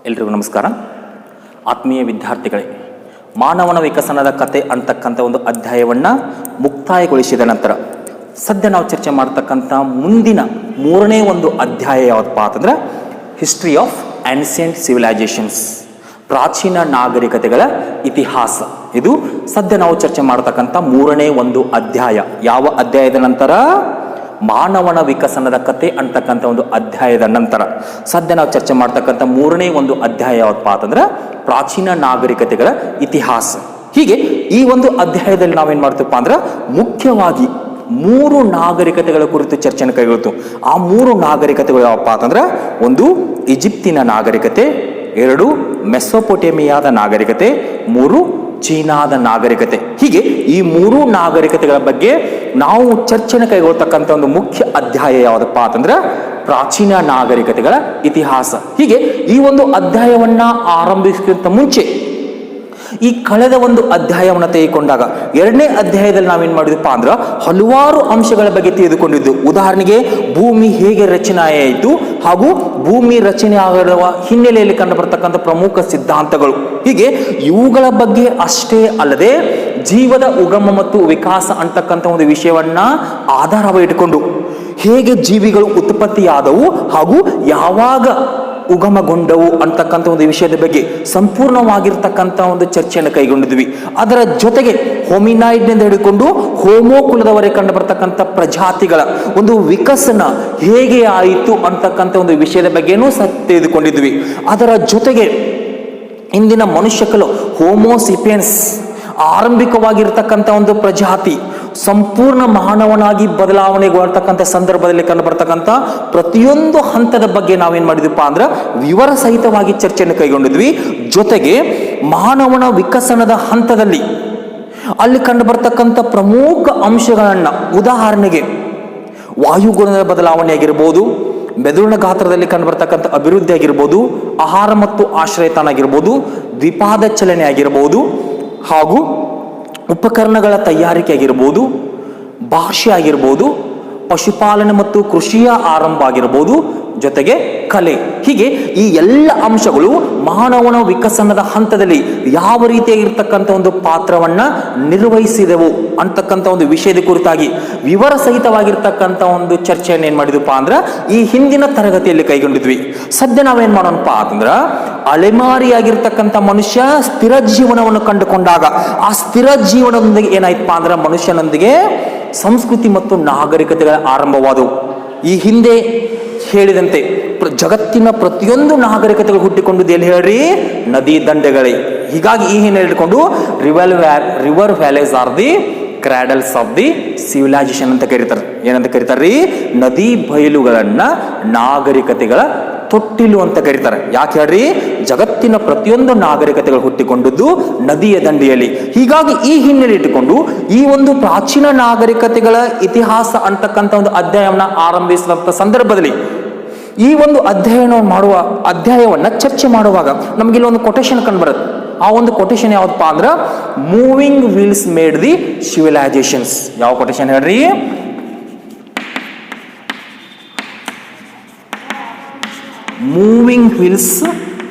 ಎಲ್ರಿಗೂ ನಮಸ್ಕಾರ. ಆತ್ಮೀಯ ವಿದ್ಯಾರ್ಥಿಗಳೇ, ಮಾನವನ ವಿಕಸನದ ಕತೆ ಅಂತಕ್ಕಂಥ ಒಂದು ಅಧ್ಯಾಯವನ್ನು ಮುಕ್ತಾಯಗೊಳಿಸಿದ ನಂತರ ಸದ್ಯ ನಾವು ಚರ್ಚೆ ಮಾಡ್ತಕ್ಕಂಥ ಮುಂದಿನ ಮೂರನೇ ಒಂದು ಅಧ್ಯಾಯ ಯಾವುದಪ್ಪ ಅಂತಂದ್ರೆ ಹಿಸ್ಟ್ರಿ ಆಫ್ ಆನ್ಸಿಯಂಟ್ ಸಿವಿಲೈಸೇಷನ್ಸ್, ಪ್ರಾಚೀನ ನಾಗರಿಕತೆಗಳ ಇತಿಹಾಸ. ಇದು ಸದ್ಯ ನಾವು ಚರ್ಚೆ ಮಾಡ್ತಕ್ಕಂಥ ಮೂರನೇ ಒಂದು ಅಧ್ಯಾಯ. ಯಾವ ಅಧ್ಯಾಯದ ನಂತರ? ಮಾನವನ ವಿಕಸನದ ಕತೆ ಅಂತಕ್ಕಂಥ ಒಂದು ಅಧ್ಯಾಯದ ನಂತರ ಸದ್ಯ ನಾವು ಚರ್ಚೆ ಮಾಡ್ತಕ್ಕಂಥ ಮೂರನೇ ಒಂದು ಅಧ್ಯಾಯ ಯಾವತ್ತಪ್ಪ ಅಂತಂದ್ರೆ ಪ್ರಾಚೀನ ನಾಗರಿಕತೆಗಳ ಇತಿಹಾಸ. ಹೀಗೆ ಈ ಒಂದು ಅಧ್ಯಾಯದಲ್ಲಿ ನಾವೇನ್ ಮಾಡ್ತೀವಪ್ಪ ಅಂದ್ರೆ ಮುಖ್ಯವಾಗಿ 3 ನಾಗರಿಕತೆಗಳ ಕುರಿತು ಚರ್ಚೆಯನ್ನು ಕೈಗೊಳ್ತು. ಆ 3 ನಾಗರಿಕತೆಗಳು ಯಾವಪ್ಪ ಅಂತಂದ್ರೆ, ಒಂದು ಈಜಿಪ್ತಿನ ನಾಗರಿಕತೆ, 2 ಮೆಸೊಪೊಟೇಮಿಯಾದ ನಾಗರಿಕತೆ, 3 ಚೀನಾದ ನಾಗರಿಕತೆ. ಹೀಗೆ ಈ 3 ನಾಗರಿಕತೆಗಳ ಬಗ್ಗೆ ನಾವು ಚರ್ಚೆನ ಕೈಗೊಳ್ತಕ್ಕಂಥ ಒಂದು ಮುಖ್ಯ ಅಧ್ಯಾಯ ಯಾವುದಪ್ಪ ಅಂತಂದ್ರೆ ಪ್ರಾಚೀನ ನಾಗರಿಕತೆಗಳ ಇತಿಹಾಸ. ಹೀಗೆ ಈ ಒಂದು ಅಧ್ಯಾಯವನ್ನ ಆರಂಭಿಸಕ್ಕಿಂತ ಮುಂಚೆ ಈ ಕಳೆದ ಒಂದು ಅಧ್ಯಾಯವನ್ನು ತೆಗೆದುಕೊಂಡಾಗ 2ನೇ ಅಧ್ಯಾಯದಲ್ಲಿ ನಾವೇನ್ ಮಾಡಿದಪ್ಪ ಅಂದ್ರೆ ಹಲವಾರು ಅಂಶಗಳ ಬಗ್ಗೆ ತಿಳಿದುಕೊಂಡಿದ್ದು. ಉದಾಹರಣೆಗೆ ಭೂಮಿ ಹೇಗೆ ರಚನೆ ಆಯಿತು ಹಾಗೂ ಭೂಮಿ ರಚನೆ ಆಗಿರುವ ಹಿನ್ನೆಲೆಯಲ್ಲಿ ಕಂಡು ಬರ್ತಕ್ಕಂಥ ಪ್ರಮುಖ ಸಿದ್ಧಾಂತಗಳು, ಹೀಗೆ ಇವುಗಳ ಬಗ್ಗೆ ಅಷ್ಟೇ ಅಲ್ಲದೆ ಜೀವದ ಉಗಮ ಮತ್ತು ವಿಕಾಸ ಅಂತಕ್ಕಂಥ ಒಂದು ವಿಷಯವನ್ನ ಆಧಾರವಾಗಿಟ್ಟುಕೊಂಡು ಹೇಗೆ ಜೀವಿಗಳು ಉತ್ಪತ್ತಿಯಾದವು ಹಾಗೂ ಯಾವಾಗ ಉಗಮಗೊಂಡವು ಅಂತಕ್ಕಂಥ ಒಂದು ವಿಷಯದ ಬಗ್ಗೆ ಸಂಪೂರ್ಣವಾಗಿರ್ತಕ್ಕಂಥ ಒಂದು ಚರ್ಚೆಯನ್ನು ಕೈಗೊಂಡಿದ್ವಿ. ಅದರ ಜೊತೆಗೆ ಹೋಮಿನಾಯ್ಡ್ನಿಂದ ಹಿಡಿದುಕೊಂಡು ಹೋಮೋ ಕುಲದವರೆಗೆ ಕಂಡು ಬರ್ತಕ್ಕಂಥ ಪ್ರಜಾತಿಗಳ ಒಂದು ವಿಕಸನ ಹೇಗೆ ಆಯಿತು ಅಂತಕ್ಕಂಥ ಒಂದು ವಿಷಯದ ಬಗ್ಗೆನೂ ತಿಳಿದುಕೊಂಡಿದ್ವಿ. ಅದರ ಜೊತೆಗೆ ಇಂದಿನ ಮನುಷ್ಯಕಲು ಹೋಮೋಸಿಪಿಯನ್ಸ್ ಆರಂಭಿಕವಾಗಿರ್ತಕ್ಕಂಥ ಒಂದು ಪ್ರಜಾತಿ ಸಂಪೂರ್ಣ ಮಾನವನಾಗಿ ಬದಲಾವಣೆಗೊಳ್ತಕ್ಕಂಥ ಸಂದರ್ಭದಲ್ಲಿ ಕಂಡು ಬರ್ತಕ್ಕಂಥ ಪ್ರತಿಯೊಂದು ಹಂತದ ಬಗ್ಗೆ ನಾವೇನ್ ಮಾಡಿದ್ವಿಪ್ಪ ಅಂದ್ರೆ ವಿವರ ಸಹಿತವಾಗಿ ಚರ್ಚೆಯನ್ನು ಕೈಗೊಂಡಿದ್ವಿ. ಜೊತೆಗೆ ಮಾನವನ ವಿಕಸನದ ಹಂತದಲ್ಲಿ ಅಲ್ಲಿ ಕಂಡು ಬರ್ತಕ್ಕಂಥ ಪ್ರಮುಖ ಅಂಶಗಳನ್ನ, ಉದಾಹರಣೆಗೆ ವಾಯುಗುಣದ ಬದಲಾವಣೆ ಆಗಿರ್ಬೋದು, ಮೆದುಳಿನ ಗಾತ್ರದಲ್ಲಿ ಕಂಡು ಬರ್ತಕ್ಕಂಥ ಅಭಿವೃದ್ಧಿ ಆಗಿರ್ಬೋದು, ಆಹಾರ ಮತ್ತು ಆಶ್ರಯತಾಣ ಆಗಿರ್ಬೋದು, ದ್ವಿಪಾದ ಚಲನೆ ಆಗಿರ್ಬೋದು, ಹಾಗೂ ಉಪಕರಣಗಳ ತಯಾರಿಕೆ ಆಗಿರ್ಬೋದು, ಭಾಷೆ ಆಗಿರ್ಬೋದು, ಪಶುಪಾಲನೆ ಮತ್ತು ಕೃಷಿಯ ಆರಂಭ ಆಗಿರ್ಬೋದು, ಜೊತೆಗೆ ಕಲೆ, ಹೀಗೆ ಈ ಎಲ್ಲ ಅಂಶಗಳು ಮಾನವನ ವಿಕಸನದ ಹಂತದಲ್ಲಿ ಯಾವ ರೀತಿಯಾಗಿರ್ತಕ್ಕಂಥ ಒಂದು ಪಾತ್ರವನ್ನ ನಿರ್ವಹಿಸಿದೆವು ಅಂತಕ್ಕಂಥ ಒಂದು ವಿಷಯದ ಕುರಿತಾಗಿ ವಿವರ ಸಹಿತವಾಗಿರ್ತಕ್ಕಂಥ ಒಂದು ಚರ್ಚೆಯನ್ನು ಏನ್ ಮಾಡಿದ್ವಪ್ಪ ಅಂದ್ರೆ ಈ ಹಿಂದಿನ ತರಗತಿಯಲ್ಲಿ ಕೈಗೊಂಡಿದ್ವಿ. ಸದ್ಯ ನಾವೇನ್ ಮಾಡೋಣಪ್ಪ ಅಂತಂದ್ರ ಅಲೆಮಾರಿಯಾಗಿರ್ತಕ್ಕಂಥ ಮನುಷ್ಯ ಸ್ಥಿರ ಜೀವನವನ್ನು ಕಂಡುಕೊಂಡಾಗ ಆ ಸ್ಥಿರ ಜೀವನದೊಂದಿಗೆ ಏನಾಯ್ತಪ್ಪ ಅಂದ್ರೆ ಮನುಷ್ಯನೊಂದಿಗೆ ಸಂಸ್ಕೃತಿ ಮತ್ತು ನಾಗರಿಕತೆಗಳ ಆರಂಭವಾದವು. ಈ ಹಿಂದೆ ಹೇಳಿದಂತೆ ಜಗತ್ತಿನ ಪ್ರತಿಯೊಂದು ನಾಗರಿಕತೆಗಳು ಹುಟ್ಟಿಕೊಂಡುದು ಎಲ್ಲಿ ಹೇಳ್ರಿ? ನದಿ ದಂಡೆಗಳೇ. ಹೀಗಾಗಿ ಈ ಹಿನ್ನೆಲೆ ಹಿಡ್ಕೊಂಡು river valleys are the cradles of the civilisation ಅಂತ ಕರೀತಾರೆ. ಏನಂತ ಕರೀತಾರ್ರಿ? ನದಿ ಬಯಲುಗಳನ್ನ ನಾಗರಿಕತೆಗಳ ತೊಟ್ಟಿಲು ಅಂತ ಕರೀತಾರೆ. ಯಾಕೆ ಹೇಳ್ರಿ? ಜಗತ್ತಿನ ಪ್ರತಿಯೊಂದು ನಾಗರಿಕತೆಗಳು ಹುಟ್ಟಿಕೊಂಡದ್ದು ನದಿಯ ದಂಡೆಯಲ್ಲಿ. ಹೀಗಾಗಿ ಈ ಹಿನ್ನೆಲೆ ಇಟ್ಟುಕೊಂಡು ಈ ಒಂದು ಪ್ರಾಚೀನ ನಾಗರಿಕತೆಗಳ ಇತಿಹಾಸ ಅಂತಕ್ಕಂಥ ಒಂದು ಅಧ್ಯಾಯವನ್ನ ಆರಂಭಿಸಿದಂಥ ಸಂದರ್ಭದಲ್ಲಿ ಈ ಒಂದು ಅಧ್ಯಾಯವನ್ನ ಚರ್ಚೆ ಮಾಡುವಾಗ ನಮ್ಗೆ ಇಲ್ಲಿ ಒಂದು ಕೊಟೇಶನ್ ಕಂಡು ಬರುತ್ತೆ. ಆ ಒಂದು ಕೊಟೇಶನ್ ಯಾವ್ದಪ್ಪ ಅಂದ್ರ moving wheels made the civilisations. ಯಾವ ಕೊಟೇಶನ್ ಹೇಳ್ರಿ? Moving wheels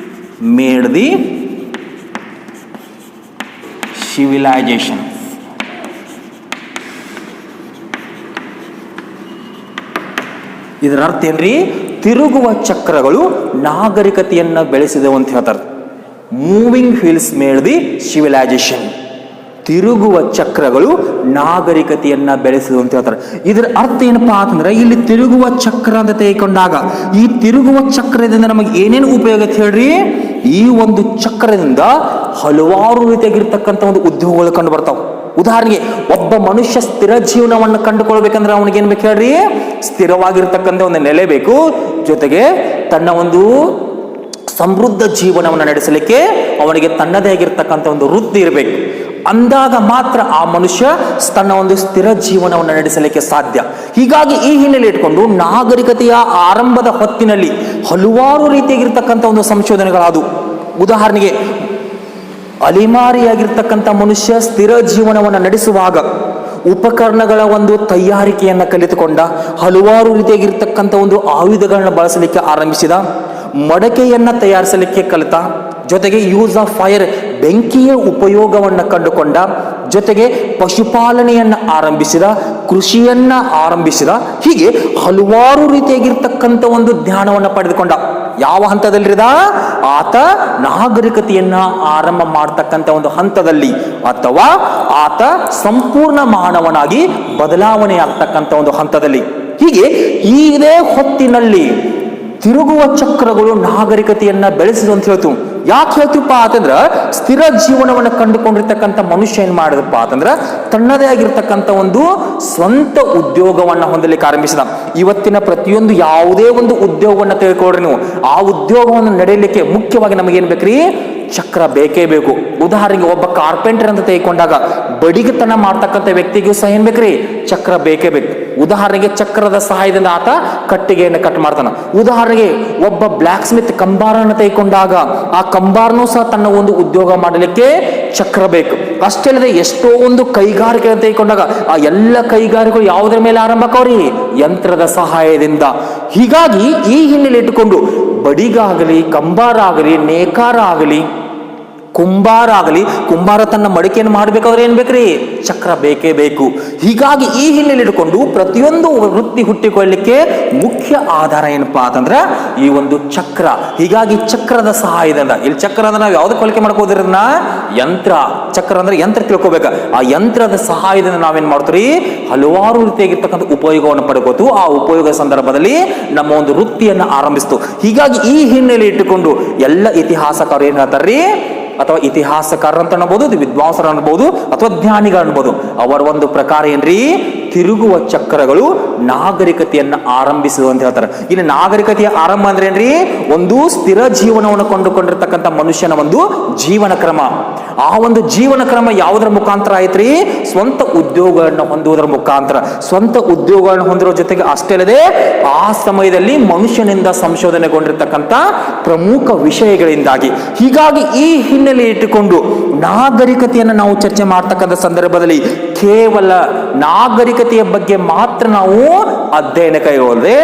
made the civilisation. ಇದರ ಅರ್ಥ ಏನ್ರಿ? ತಿರುಗುವ ಚಕ್ರಗಳು ನಾಗರಿಕತೆಯನ್ನ ಬೆಳೆಸಿದವು ಅಂತ ಹೇಳ್ತಾರೆ. Moving wheels made the civilisation. ತಿರುಗುವ ಚಕ್ರಗಳು ನಾಗರಿಕತೆಯನ್ನ ಬೆಳೆಸಿದವು ಅಂತ ಹೇಳ್ತಾರೆ. ಇದರ ಅರ್ಥ ಏನಪ್ಪಾ ಅಂತಂದ್ರೆ ಇಲ್ಲಿ ತಿರುಗುವ ಚಕ್ರ ಅಂತ ತೆಗೆದುಕೊಂಡಾಗ ಈ ತಿರುಗುವ ಚಕ್ರದಿಂದ ನಮಗೆ ಏನೇನು ಉಪಯೋಗ ಅಂತ ಹೇಳ್ರಿ? ಈ ಒಂದು ಚಕ್ರದಿಂದ ಹಲವಾರು ರೀತಿಯಾಗಿರ್ತಕ್ಕಂಥ ಒಂದು ಉದ್ಯೋಗಗಳು ಕಂಡು ಬರ್ತಾವ. ಉದಾಹರಣೆಗೆ ಒಬ್ಬ ಮನುಷ್ಯ ಸ್ಥಿರ ಜೀವನವನ್ನು ಕಂಡುಕೊಳ್ಬೇಕಂದ್ರೆ ಅವನಿಗೆ ಏನ್ ಬೇಕು ಹೇಳ್ರಿ? ಸ್ಥಿರವಾಗಿರ್ತಕ್ಕಂಥ ಒಂದು ನೆಲೆ ಬೇಕು. ಜೊತೆಗೆ ತನ್ನ ಒಂದು ಸಮೃದ್ಧ ಜೀವನವನ್ನು ನಡೆಸಲಿಕ್ಕೆ ಅವನಿಗೆ ತನ್ನದೇ ಆಗಿರ್ತಕ್ಕಂಥ ಒಂದು ವೃತ್ತಿ ಇರಬೇಕು. ಅಂದಾಗ ಮಾತ್ರ ಆ ಮನುಷ್ಯ ತನ್ನ ಒಂದು ಸ್ಥಿರ ಜೀವನವನ್ನು ನಡೆಸಲಿಕ್ಕೆ ಸಾಧ್ಯ. ಹೀಗಾಗಿ ಈ ಹಿನ್ನೆಲೆ ಇಟ್ಕೊಂಡು ನಾಗರಿಕತೆಯ ಆರಂಭದ ಹೊತ್ತಿನಲ್ಲಿ ಹಲವಾರು ರೀತಿಯಾಗಿರ್ತಕ್ಕಂಥ ಒಂದು ಸಂಶೋಧನೆಗಳಾದವು. ಉದಾಹರಣೆಗೆ ಅಲೆಮಾರಿಯಾಗಿರ್ತಕ್ಕಂಥ ಮನುಷ್ಯ ಸ್ಥಿರ ಜೀವನವನ್ನು ನಡೆಸುವಾಗ ಉಪಕರಣಗಳ ಒಂದು ತಯಾರಿಕೆಯನ್ನು ಕಲಿತುಕೊಂಡ, ಹಲವಾರು ರೀತಿಯಾಗಿರ್ತಕ್ಕಂಥ ಒಂದು ಆಯುಧಗಳನ್ನ ಬಳಸಲಿಕ್ಕೆ ಆರಂಭಿಸಿದ. ಮಡಕೆಯನ್ನು ತಯಾರಿಸಲಿಕ್ಕೆ ಕಲಿತ, ಜೊತೆಗೆ ಯೂಸ್ ಆಫ್ ಫೈರ್ ಬೆಂಕಿಯ ಉಪಯೋಗವನ್ನು ಕಂಡುಕೊಂಡ, ಜೊತೆಗೆ ಪಶುಪಾಲನೆಯನ್ನು ಆರಂಭಿಸಿದ, ಕೃಷಿಯನ್ನ ಆರಂಭಿಸಿದ. ಹೀಗೆ ಹಲವಾರು ರೀತಿಯಾಗಿರ್ತಕ್ಕಂಥ ಒಂದು ಜ್ಞಾನವನ್ನು ಪಡೆದುಕೊಂಡ. ಯಾವ ಹಂತದಲ್ಲಿರಿದ? ಆತ ನಾಗರಿಕತೆಯನ್ನ ಆರಂಭ ಮಾಡತಕ್ಕಂಥ ಒಂದು ಹಂತದಲ್ಲಿ, ಅಥವಾ ಆತ ಸಂಪೂರ್ಣ ಮಾನವನಾಗಿ ಬದಲಾವಣೆ ಆಗ್ತಕ್ಕಂಥ ಒಂದು ಹಂತದಲ್ಲಿ. ಹೀಗೆ ಇದೇ ಹೊತ್ತಿನಲ್ಲಿ ತಿರುಗುವ ಚಕ್ರಗಳು ನಾಗರಿಕತೆಯನ್ನ ಬೆಳೆಸಿದ ಅಂತ ಹೇಳ್ತು. ಯಾಕೆ ಹೇಳ್ತೀವಪ್ಪ ಅಂತಂದ್ರ, ಸ್ಥಿರ ಜೀವನವನ್ನು ಕಂಡುಕೊಂಡಿರ್ತಕ್ಕಂಥ ಮನುಷ್ಯ ಏನ್ ಮಾಡಿದಪ್ಪ ಅಂತಂದ್ರ ತನ್ನದೇ ಆಗಿರ್ತಕ್ಕಂಥ ಒಂದು ಸ್ವಂತ ಉದ್ಯೋಗವನ್ನ ಹೊಂದಲಿಕ್ಕೆ ಆರಂಭಿಸಿದ. ಇವತ್ತಿನ ಪ್ರತಿಯೊಂದು ಯಾವುದೇ ಒಂದು ಉದ್ಯೋಗವನ್ನ ತೆಗೆದುಕೊಳ್ರಿ ನೀವು, ಆ ಉದ್ಯೋಗವನ್ನು ನಡೆಯಲಿಕ್ಕೆ ಮುಖ್ಯವಾಗಿ ನಮಗೇನ್ ಬೇಕ್ರಿ? ಚಕ್ರ ಬೇಕೇ ಬೇಕು. ಉದಾಹರಣೆಗೆ ಒಬ್ಬ ಕಾರ್ಪೆಂಟರ್ ಅಂತ ತೆಗೆದುಕೊಂಡಾಗ ಬಡಿಗೆತನ ಮಾಡ್ತಕ್ಕಂಥ ವ್ಯಕ್ತಿಗೂ ಸಹ ಏನ್ ಬೇಕ್ರಿ? ಚಕ್ರ ಬೇಕೇ ಬೇಕು. ಉದಾಹರಣೆಗೆ ಚಕ್ರದ ಸಹಾಯದಿಂದ ಆತ ಕಟ್ಟಿಗೆಯನ್ನು ಕಟ್ ಮಾಡ್ತಾನ. ಉದಾಹರಣೆಗೆ ಒಬ್ಬ ಬ್ಲಾಕ್ ಸ್ಮಿತ್ ಕಂಬಾರನ್ನು ತೆಗೆದುಕೊಂಡಾಗ ಆ ಕಂಬಾರನೂ ಸಹ ತನ್ನ ಒಂದು ಉದ್ಯೋಗ ಮಾಡಲಿಕ್ಕೆ ಚಕ್ರ ಬೇಕು. ಅಷ್ಟೇ ಅಲ್ಲದೆ ಎಷ್ಟೋ ಒಂದು ಕೈಗಾರಿಕೆ ತೆಗೆದುಕೊಂಡಾಗ ಆ ಎಲ್ಲ ಕೈಗಾರಿಕೆಗಳು ಯಾವುದರ ಮೇಲೆ ಆರಂಭಕ್ಕವ್ರಿ? ಯಂತ್ರದ ಸಹಾಯದಿಂದ. ಹೀಗಾಗಿ ಈ ಹಿನ್ನೆಲೆ ಇಟ್ಟುಕೊಂಡು ಬಡಿಗಾಗಲಿ, ಕಂಬಾರ ಆಗಲಿ, ನೇಕಾರ ಆಗಲಿ, ಕುಂಬಾರ ಆಗಲಿ, ಕುಂಬಾರ ತನ್ನ ಮಡಿಕೆಯನ್ನು ಮಾಡಬೇಕಾದ್ರೆ ಏನ್ ಬೇಕ್ರಿ? ಚಕ್ರ ಬೇಕೇ ಬೇಕು. ಹೀಗಾಗಿ ಈ ಹಿನ್ನೆಲೆ ಇಟ್ಕೊಂಡು ಪ್ರತಿಯೊಂದು ವೃತ್ತಿ ಹುಟ್ಟಿಕೊಳ್ಳಲಿಕ್ಕೆ ಮುಖ್ಯ ಆಧಾರ ಏನಪ್ಪಾ ಅಂತಂದ್ರ ಈ ಒಂದು ಚಕ್ರ. ಹೀಗಾಗಿ ಚಕ್ರದ ಸಹಾಯದಿಂದ, ಇಲ್ಲಿ ಚಕ್ರ ಅಂದ್ರೆ ನಾವು ಯಾವ್ದು ಹೋಲಿಕೆ ಮಾಡ್ಕೋದ್ರನ್ನ ಯಂತ್ರ. ಚಕ್ರ ಅಂದ್ರೆ ಯಂತ್ರ ತಿಳ್ಕೊಬೇಕ. ಆ ಯಂತ್ರದ ಸಹಾಯದಿಂದ ನಾವೇನ್ ಮಾಡ್ತೀವಿ? ಹಲವಾರು ರೀತಿಯಾಗಿರ್ತಕ್ಕಂಥ ಉಪಯೋಗವನ್ನು ಪಡ್ಕೋತು. ಆ ಉಪಯೋಗ ಸಂದರ್ಭದಲ್ಲಿ ನಮ್ಮ ಒಂದು ವೃತ್ತಿಯನ್ನು ಆರಂಭಿಸ್ತು. ಹೀಗಾಗಿ ಈ ಹಿನ್ನೆಲೆ ಇಟ್ಟುಕೊಂಡು ಎಲ್ಲ ಇತಿಹಾಸಕಾರರು ಏನ್ ಹೇಳ್ತಾರ್ರಿ? ಅಥವಾ ಇತಿಹಾಸಕಾರ ಅಂತ ಅನ್ಬೋದು, ವಿದ್ವಾಂಸರು ಅನ್ಬೋದು, ಅಥವಾ ಜ್ಞಾನಿಗಳು ಅನ್ಬೋದು. ಅವರ ಒಂದು ಪ್ರಕಾರ ಏನ್ರಿ? ತಿರುಗುವ ಚಕ್ರಗಳು ನಾಗರಿಕತೆಯನ್ನ ಆರಂಭಿಸುವ ಅಂತ ಹೇಳ್ತಾರೆ. ಇಲ್ಲಿ ನಾಗರಿಕತೆಯ ಆರಂಭ ಅಂದ್ರೆ ಏನ್ರಿ? ಒಂದು ಸ್ಥಿರ ಜೀವನವನ್ನು ಕೊಂಡುಕೊಂಡಿರ್ತಕ್ಕಂಥ ಮನುಷ್ಯನ ಒಂದು ಜೀವನ ಕ್ರಮ. ಆ ಒಂದು ಜೀವನ ಕ್ರಮ ಯಾವುದರ ಮುಖಾಂತರ ಆಯ್ತ್ರಿ? ಸ್ವಂತ ಉದ್ಯೋಗಗಳನ್ನು ಹೊಂದುವುದರ ಮುಖಾಂತರ. ಸ್ವಂತ ಉದ್ಯೋಗಗಳನ್ನು ಹೊಂದಿರೋ ಜೊತೆಗೆ ಅಷ್ಟೇ ಅಲ್ಲದೆ ಆ ಸಮಯದಲ್ಲಿ ಮನುಷ್ಯನಿಂದ ಸಂಶೋಧನೆಗೊಂಡಿರ್ತಕ್ಕಂಥ ಪ್ರಮುಖ ವಿಷಯಗಳಿಂದಾಗಿ. ಹೀಗಾಗಿ ಈ ಹಿನ್ನೆಲೆ ಇಟ್ಟುಕೊಂಡು ನಾಗರಿಕತೆಯನ್ನು ನಾವು ಚರ್ಚೆ ಮಾಡ್ತಕ್ಕಂಥ ಸಂದರ್ಭದಲ್ಲಿ ಕೇವಲ ನಾಗರಿಕತೆಯ ಬಗ್ಗೆ ಮಾತ್ರ ನಾವು ಅಧ್ಯಯನ ಕೈಗೊಳ್ಳದೆ,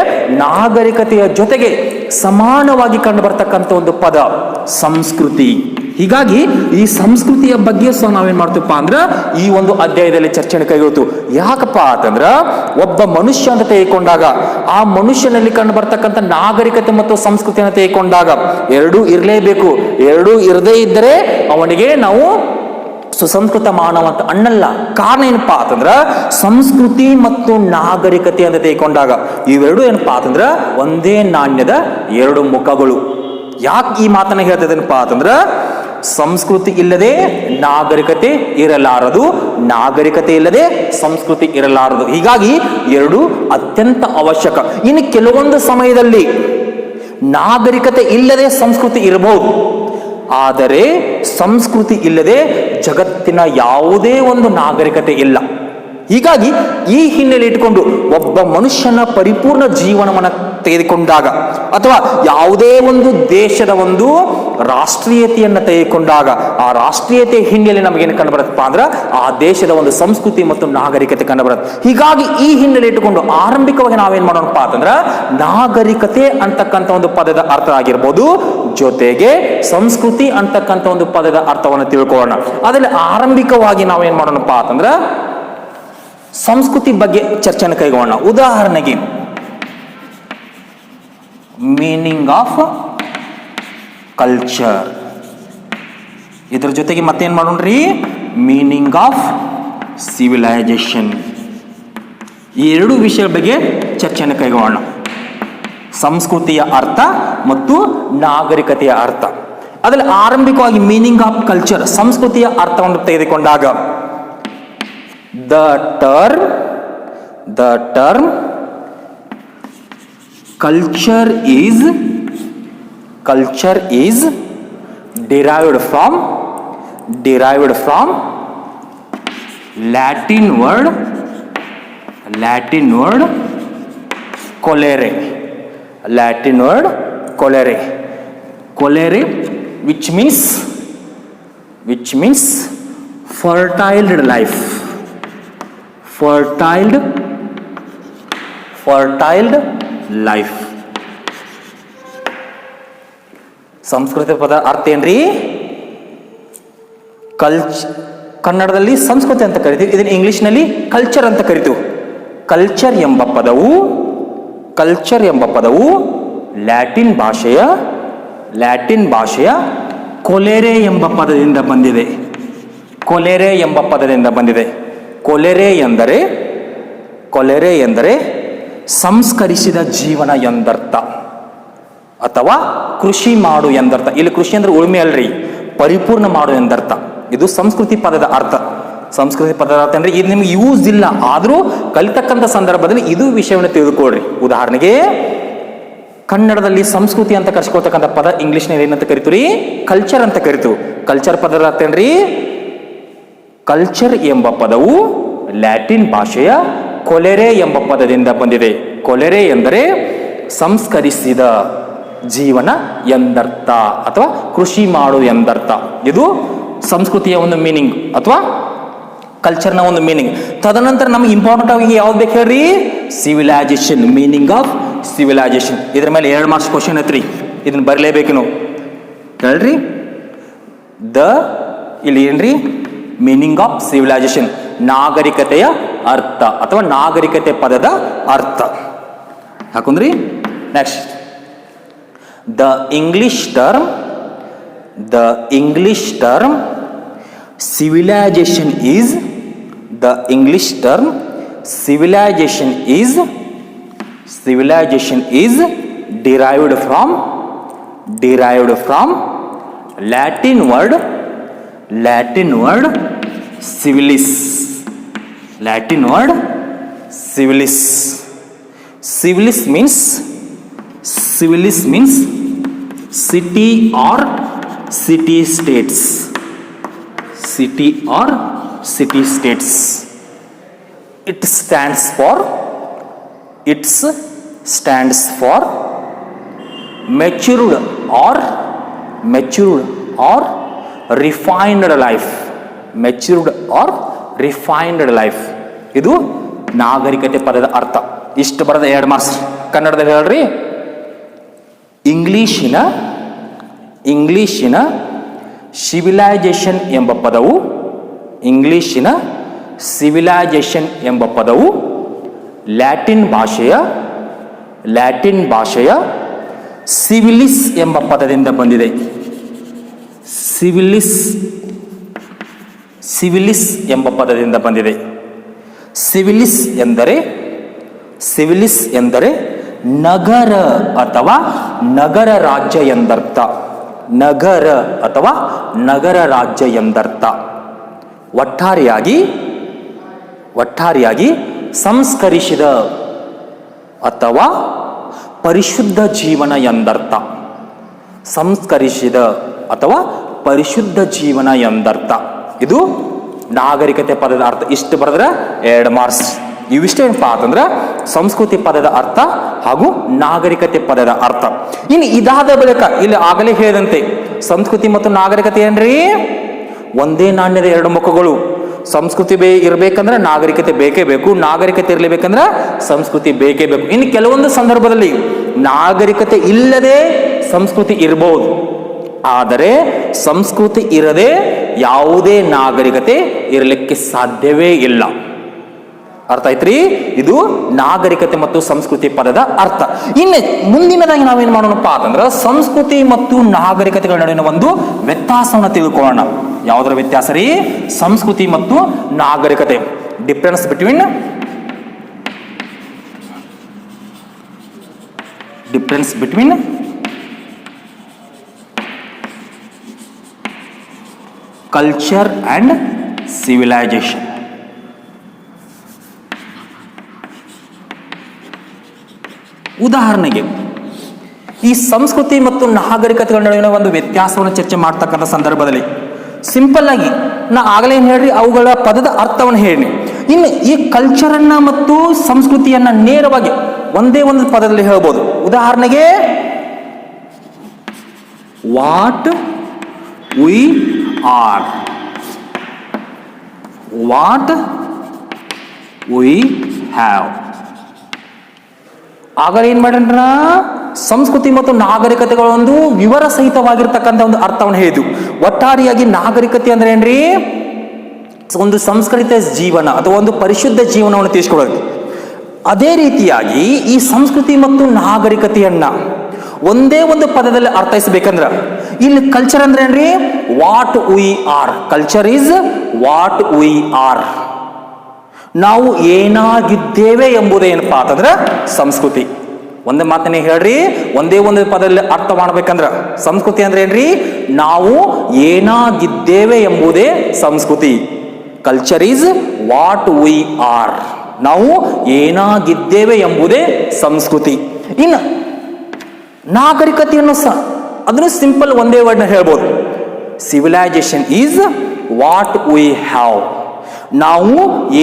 ನಾಗರಿಕತೆಯ ಜೊತೆಗೆ ಸಮಾನವಾಗಿ ಕಂಡು ಬರ್ತಕ್ಕಂಥ ಒಂದು ಪದ ಸಂಸ್ಕೃತಿ. ಹೀಗಾಗಿ ಈ ಸಂಸ್ಕೃತಿಯ ಬಗ್ಗೆ ಸಹ ನಾವೇನ್ ಮಾಡ್ತೀವಪ್ಪ ಅಂದ್ರ ಈ ಒಂದು ಅಧ್ಯಾಯದಲ್ಲಿ ಚರ್ಚೆಯನ್ನು ಕೈಗೊಳ್ತು. ಯಾಕಪ್ಪ ಅಂತಂದ್ರ ಒಬ್ಬ ಮನುಷ್ಯ ಅಂತ ತೆಗೆದುಕೊಂಡಾಗ ಆ ಮನುಷ್ಯನಲ್ಲಿ ಕಂಡು ಬರ್ತಕ್ಕಂಥ ನಾಗರಿಕತೆ ಮತ್ತು ಸಂಸ್ಕೃತಿಯನ್ನು ತೆಗೆದುಕೊಂಡಾಗ ಎರಡೂ ಇರಲೇಬೇಕು. ಎರಡೂ ಇರದೇ ಇದ್ದರೆ ಅವನಿಗೆ ನಾವು ಸುಸಂಸ್ಕೃತ ಮಾನವ ಅಂತ ಅನ್ನಲ್ಲ. ಕಾರಣ ಏನಪ್ಪಾ ಅಂತಂದ್ರ ಸಂಸ್ಕೃತಿ ಮತ್ತು ನಾಗರಿಕತೆ ಅಂತ ತೆಗೆದುಕೊಂಡಾಗ ಇವೆರಡು ಏನಪ್ಪಾ ಅಂತಂದ್ರ ಒಂದೇ ನಾಣ್ಯದ ಎರಡು ಮುಖಗಳು. ಯಾಕೆ ಈ ಮಾತನ್ನ ಹೇಳ್ತದೇನಪ್ಪಾ ಅಂತಂದ್ರ ಸಂಸ್ಕೃತಿ ಇಲ್ಲದೆ ನಾಗರಿಕತೆ ಇರಲಾರದು, ನಾಗರಿಕತೆ ಇಲ್ಲದೆ ಸಂಸ್ಕೃತಿ ಇರಲಾರದು. ಹೀಗಾಗಿ ಎರಡು ಅತ್ಯಂತ ಅವಶ್ಯಕ. ಇನ್ನು ಕೆಲವೊಂದು ಸಮಯದಲ್ಲಿ ನಾಗರಿಕತೆ ಇಲ್ಲದೆ ಸಂಸ್ಕೃತಿ ಇರಬಹುದು, ಆದರೆ ಸಂಸ್ಕೃತಿ ಇಲ್ಲದೆ ಜಗತ್ತಿನ ಯಾವುದೇ ಒಂದು ನಾಗರಿಕತೆ ಇಲ್ಲ. ಹೀಗಾಗಿ ಈ ಹಿನ್ನೆಲೆ ಇಟ್ಟುಕೊಂಡು ಒಬ್ಬ ಮನುಷ್ಯನ ಪರಿಪೂರ್ಣ ಜೀವನವನ್ನು ತೆಗೆದುಕೊಂಡಾಗ ಅಥವಾ ಯಾವುದೇ ಒಂದು ದೇಶದ ಒಂದು ರಾಷ್ಟ್ರೀಯತೆಯನ್ನು ತೆಗೆದುಕೊಂಡಾಗ ಆ ರಾಷ್ಟ್ರೀಯತೆ ಹಿನ್ನೆಲೆ ನಮಗೇನು ಕಂಡು ಬರುತ್ತಪ್ಪ ಅಂದ್ರೆ ಆ ದೇಶದ ಒಂದು ಸಂಸ್ಕೃತಿ ಮತ್ತು ನಾಗರಿಕತೆ ಕಂಡು ಬರುತ್ತೆ. ಹೀಗಾಗಿ ಈ ಹಿನ್ನೆಲೆ ಇಟ್ಟುಕೊಂಡು ಆರಂಭಿಕವಾಗಿ ನಾವೇನ್ ಮಾಡೋಣಪ್ಪ ಅಂತಂದ್ರೆ ನಾಗರಿಕತೆ ಅಂತಕ್ಕಂಥ ಒಂದು ಪದದ ಅರ್ಥ ಆಗಿರ್ಬೋದು, ಜೊತೆಗೆ ಸಂಸ್ಕೃತಿ ಅಂತಕ್ಕಂಥ ಒಂದು ಪದದ ಅರ್ಥವನ್ನು ತಿಳ್ಕೊಳ್ಳೋಣ. ಅದರಲ್ಲಿ ಆರಂಭಿಕವಾಗಿ ನಾವೇನ್ ಮಾಡೋಣಪ್ಪ ಅಂತಂದ್ರೆ ಸಂಸ್ಕೃತಿ ಬಗ್ಗೆ ಚರ್ಚೆಯನ್ನು ಕೈಗೊಳ್ಳೋಣ. ಉದಾಹರಣೆಗೆ ಮೀನಿಂಗ್ ಆಫ್ ಕಲ್ಚರ್, ಇದ್ರ ಜೊತೆಗೆ ಮತ್ತೇನ್ ಮಾಡೋಣ್ರಿ ಮೀನಿಂಗ್ ಆಫ್ ಸಿವಿಲೈಸೇಷನ್. ಈ ಎರಡು ವಿಷಯಗಳ ಬಗ್ಗೆ ಚರ್ಚೆಯನ್ನು ಕೈಗೊಳ್ಳೋಣ. ಸಂಸ್ಕೃತಿಯ ಅರ್ಥ ಮತ್ತು ನಾಗರಿಕತೆಯ ಅರ್ಥ. ಅದರಲ್ಲಿ ಆರಂಭಿಕವಾಗಿ ಮೀನಿಂಗ್ ಆಫ್ ಕಲ್ಚರ್, ಸಂಸ್ಕೃತಿಯ ಅರ್ಥವನ್ನು ತೆಗೆದುಕೊಂಡಾಗ the term culture is derived from Latin word colere, which means fertile life. Fertile life. ಸಂಸ್ಕೃತಿ ಪದ ಅರ್ಥ ಏನ್ರಿ? ಕನ್ನಡದಲ್ಲಿ ಸಂಸ್ಕೃತಿ ಅಂತ ಕರಿತೀವಿ, ಇದನ್ನು ಇಂಗ್ಲಿಷ್ನಲ್ಲಿ ಕಲ್ಚರ್ ಅಂತ ಕರಿತೀವಿ. ಕಲ್ಚರ್ ಎಂಬ ಪದವು ಲ್ಯಾಟಿನ್ ಭಾಷೆಯ ಕೊಲೆರೆ ಎಂಬ ಪದದಿಂದ ಬಂದಿದೆ. ಕೊಲೆರೆ ಎಂದರೆ ಸಂಸ್ಕರಿಸಿದ ಜೀವನ ಎಂದರ್ಥ ಅಥವಾ ಕೃಷಿ ಮಾಡು ಎಂದರ್ಥ. ಇಲ್ಲಿ ಕೃಷಿ ಅಂದ್ರೆ ಉಳುಮೆ ಅಲ್ರಿ, ಪರಿಪೂರ್ಣ ಮಾಡು ಎಂದರ್ಥ. ಇದು ಸಂಸ್ಕೃತಿ ಪದದ ಅರ್ಥ. ಅಂದ್ರೆ ಇದು ನಿಮ್ಗೆ ಯೂಸ್ ಇಲ್ಲ, ಆದರೂ ಕಲಿತಕ್ಕಂಥ ಸಂದರ್ಭದಲ್ಲಿ ಇದು ವಿಷಯವನ್ನು ತಿಳಿದುಕೊಳ್ಳ್ರಿ. ಉದಾಹರಣೆಗೆ ಕನ್ನಡದಲ್ಲಿ ಸಂಸ್ಕೃತಿ ಅಂತ ಕರ್ಸ್ಕೊಳ್ತಕ್ಕಂಥ ಪದ ಇಂಗ್ಲಿಷ್ನಲ್ಲಿ ಏನಂತ ಕರಿತೀವಿ? ಕಲ್ಚರ್ ಅಂತ ಕರಿತೀವಿ. ಕಲ್ಚರ್ ಪದದ ಅರ್ಥ ಏನ್ರಿ? ಕಲ್ಚರ್ ಎಂಬ ಪದವು ಲ್ಯಾಟಿನ್ ಭಾಷೆಯ ಕೊಲೆರೆ ಎಂಬ ಪದದಿಂದ ಬಂದಿದೆ. ಕೊಲೆರೆ ಎಂದರೆ ಸಂಸ್ಕರಿಸಿದ ಜೀವನ ಎಂದರ್ಥ ಅಥವಾ ಕೃಷಿ ಮಾಡು ಎಂದರ್ಥ. ಇದು ಸಂಸ್ಕೃತಿಯ ಒಂದು ಮೀನಿಂಗ್ ಅಥವಾ ಕಲ್ಚರ್ನ ಒಂದು ಮೀನಿಂಗ್. ತದನಂತರ ನಮ್ಗೆ ಇಂಪಾರ್ಟೆಂಟ್ ಆಗಿ ಯಾವ್ದು ಬೇಕು ಹೇಳ್ರಿ? Civilisation, meaning of civilisation. ಇದ್ರ ಮೇಲೆ 2 ಮಾರ್ಕ್ಸ್ ಕ್ವಶನ್ ಐತ್ರಿ, ಇದನ್ನ ಬರಲೇಬೇಕು ನಾವು. ಹೇಳ್ರಿ ಇಲ್ಲಿ ಏನ್ರಿ? ಮೀನಿಂಗ್ ಆಫ್ ಸಿವಿಲೈಸೇಷನ್, ನಾಗರಿಕತೆಯ ಅರ್ಥ ಅಥವಾ ನಾಗರಿಕತೆ ಪದದ ಅರ್ಥ. ಹಾಕೊಂಡ್ರಿ. Next, the English term civilization is derived from Latin word civilis. Civilis means city or city states. It stands for matured or refined life. ಇದು ನಾಗರಿಕತೆ ಪದದ ಅರ್ಥ. ಇಷ್ಟು ಬರದ 2 ಮಾರ್ಕ್ಸ್. ಕನ್ನಡದಲ್ಲಿ ಹೇಳ್ರಿ, ಇಂಗ್ಲಿಶಿನ ಸಿವಿಲೈಸೇಷನ್ ಎಂಬ ಪದವು ಲ್ಯಾಟಿನ್ ಭಾಷೆಯ ಸಿವಿಲಿಸ್ ಎಂಬ ಪದದಿಂದ ಬಂದಿದೆ. ಸಿವಿಲಿಸ್ ಎಂದರೆ ನಗರ ಅಥವಾ ನಗರ ರಾಜ್ಯ ಎಂದರ್ಥ. ಒಟ್ಟಾರೆಯಾಗಿ ಸಂಸ್ಕರಿಸಿದ ಅಥವಾ ಪರಿಶುದ್ಧ ಜೀವನ ಎಂದರ್ಥ. ಇದು ನಾಗರಿಕತೆ ಪದದ ಅರ್ಥ. ಇಷ್ಟು ಬರೆದ್ರೆ 2 ಮಾರ್ಕ್ಸ್. ಇವಿಷ್ಟೇನಪ್ಪ ಅಂತಂದ್ರೆ ಸಂಸ್ಕೃತಿ ಪದದ ಅರ್ಥ ಹಾಗೂ ನಾಗರಿಕತೆ ಪದದ ಅರ್ಥ. ಇನ್ನು ಇದಾದ ಬಳಿಕ ಇಲ್ಲಿ ಆಗಲೇ ಹೇಳಿದಂತೆ ಸಂಸ್ಕೃತಿ ಮತ್ತು ನಾಗರಿಕತೆ ಏನ್ರಿ? ಒಂದೇ ನಾಣ್ಯದ 2 ಮುಖಗಳು. ಸಂಸ್ಕೃತಿ ಇರಬೇಕಂದ್ರೆ ನಾಗರಿಕತೆ ಬೇಕೇ ಬೇಕು, ನಾಗರಿಕತೆ ಇರಲೇಬೇಕಂದ್ರೆ ಸಂಸ್ಕೃತಿ ಬೇಕೇ ಬೇಕು. ಇನ್ನು ಕೆಲವೊಂದು ಸಂದರ್ಭದಲ್ಲಿ ನಾಗರಿಕತೆ ಇಲ್ಲದೆ ಸಂಸ್ಕೃತಿ ಇರಬಹುದು, ಆದರೆ ಸಂಸ್ಕೃತಿ ಇರದೆ ಯಾವುದೇ ನಾಗರಿಕತೆ ಇರಲಿಕ್ಕೆ ಸಾಧ್ಯವೇ ಇಲ್ಲ. ಅರ್ಥ ಆಯ್ತ್ರಿ? ಇದು ನಾಗರಿಕತೆ ಮತ್ತು ಸಂಸ್ಕೃತಿ ಪದದ ಅರ್ಥ. ಇನ್ನು ಮುಂದಿನದಾಗಿ ನಾವೇನ್ ಮಾಡೋಣಪ್ಪ ಅಂತಂದ್ರೆ ಸಂಸ್ಕೃತಿ ಮತ್ತು ನಾಗರಿಕತೆಗಳ ನಡುವಿನ ಒಂದು ವ್ಯತ್ಯಾಸವನ್ನು ತಿಳ್ಕೊಳ್ಳೋಣ. ಯಾವುದರ ವ್ಯತ್ಯಾಸ ರೀ? ಸಂಸ್ಕೃತಿ ಮತ್ತು ನಾಗರಿಕತೆ. Difference between culture and civilisation. ಉದಾಹರಣೆಗೆ ಈ ಸಂಸ್ಕೃತಿ ಮತ್ತು ನಾಗರಿಕತೆಗಳ ನಡುವಿನ ಒಂದು ವ್ಯತ್ಯಾಸವನ್ನು ಚರ್ಚೆ ಮಾಡ್ತಕ್ಕಂಥ ಸಂದರ್ಭದಲ್ಲಿ ಸಿಂಪಲ್ ಆಗಿ ನಾ ಆಗಲೇ ಏನು ಹೇಳ್ರಿ, ಅವುಗಳ ಪದದ ಅರ್ಥವನ್ನು ಹೇಳಿ. ಇನ್ನು ಈ ಕಲ್ಚರನ್ನ ಮತ್ತು ಸಂಸ್ಕೃತಿಯನ್ನ ನೇರವಾಗಿ ಒಂದೇ ಒಂದು ಪದದಲ್ಲಿ ಹೇಳ್ಬೋದು. ಉದಾಹರಣೆಗೆ ವಾಟ್ ವಿ ಹ್ಯಾವ್. ಆಗ ಏನ್ ಮಾಡ್ರ ಸಂಸ್ಕೃತಿ ಮತ್ತು ನಾಗರಿಕತೆಗಳ ಒಂದು ವಿವರ ಸಹಿತವಾಗಿರ್ತಕ್ಕಂಥ ಒಂದು ಅರ್ಥವನ್ನು ಹೇಳಿದ್ವು. ಒಟ್ಟಾರೆಯಾಗಿ ನಾಗರಿಕತೆ ಅಂದ್ರೆ ಏನ್ರಿ, ಒಂದು ಸಂಸ್ಕೃತ ಜೀವನ ಅಥವಾ ಒಂದು ಪರಿಶುದ್ಧ ಜೀವನವನ್ನು ತಿಳಿಸ್ಕೊಡೋದು. ಅದೇ ರೀತಿಯಾಗಿ ಈ ಸಂಸ್ಕೃತಿ ಮತ್ತು ನಾಗರಿಕತೆಯನ್ನ ಒಂದೇ ಒಂದು ಪದದಲ್ಲಿ ಅರ್ಥೈಸಬೇಕಂದ್ರ ಇಲ್ಲಿ ಕಲ್ಚರ್ ಅಂದ್ರೆ ಏನ್ರಿ, what we are. Culture is what we are. ನಾವು ಏನಾಗಿದ್ದೇವೆ ಎಂಬುದೇನಪ್ಪಾ ಅಂತಂದ್ರ ಸಂಸ್ಕೃತಿ. ಒಂದೇ ಮಾತನ್ನೇ ಹೇಳ್ರಿ, ಒಂದೇ ಒಂದು ಪದದಲ್ಲಿ ಅರ್ಥ ಮಾಡ್ಬೇಕಂದ್ರ ಸಂಸ್ಕೃತಿ ಅಂದ್ರೆ ಏನ್ರಿ, ನಾವು ಏನಾಗಿದ್ದೇವೆ ಎಂಬುದೇ ಸಂಸ್ಕೃತಿ. Culture is what we are. ನಾವು ಏನಾಗಿದ್ದೇವೆ ಎಂಬುದೇ ಸಂಸ್ಕೃತಿ. ಇನ್ನು ನಾಗರಿಕತೆಯನ್ನು ಸಹ ಅದನ್ನು ಸಿಂಪಲ್ ಒಂದೇ ವರ್ಡ್ನ ಹೇಳ್ಬೋದು. Civilisation is what we have. ನಾವು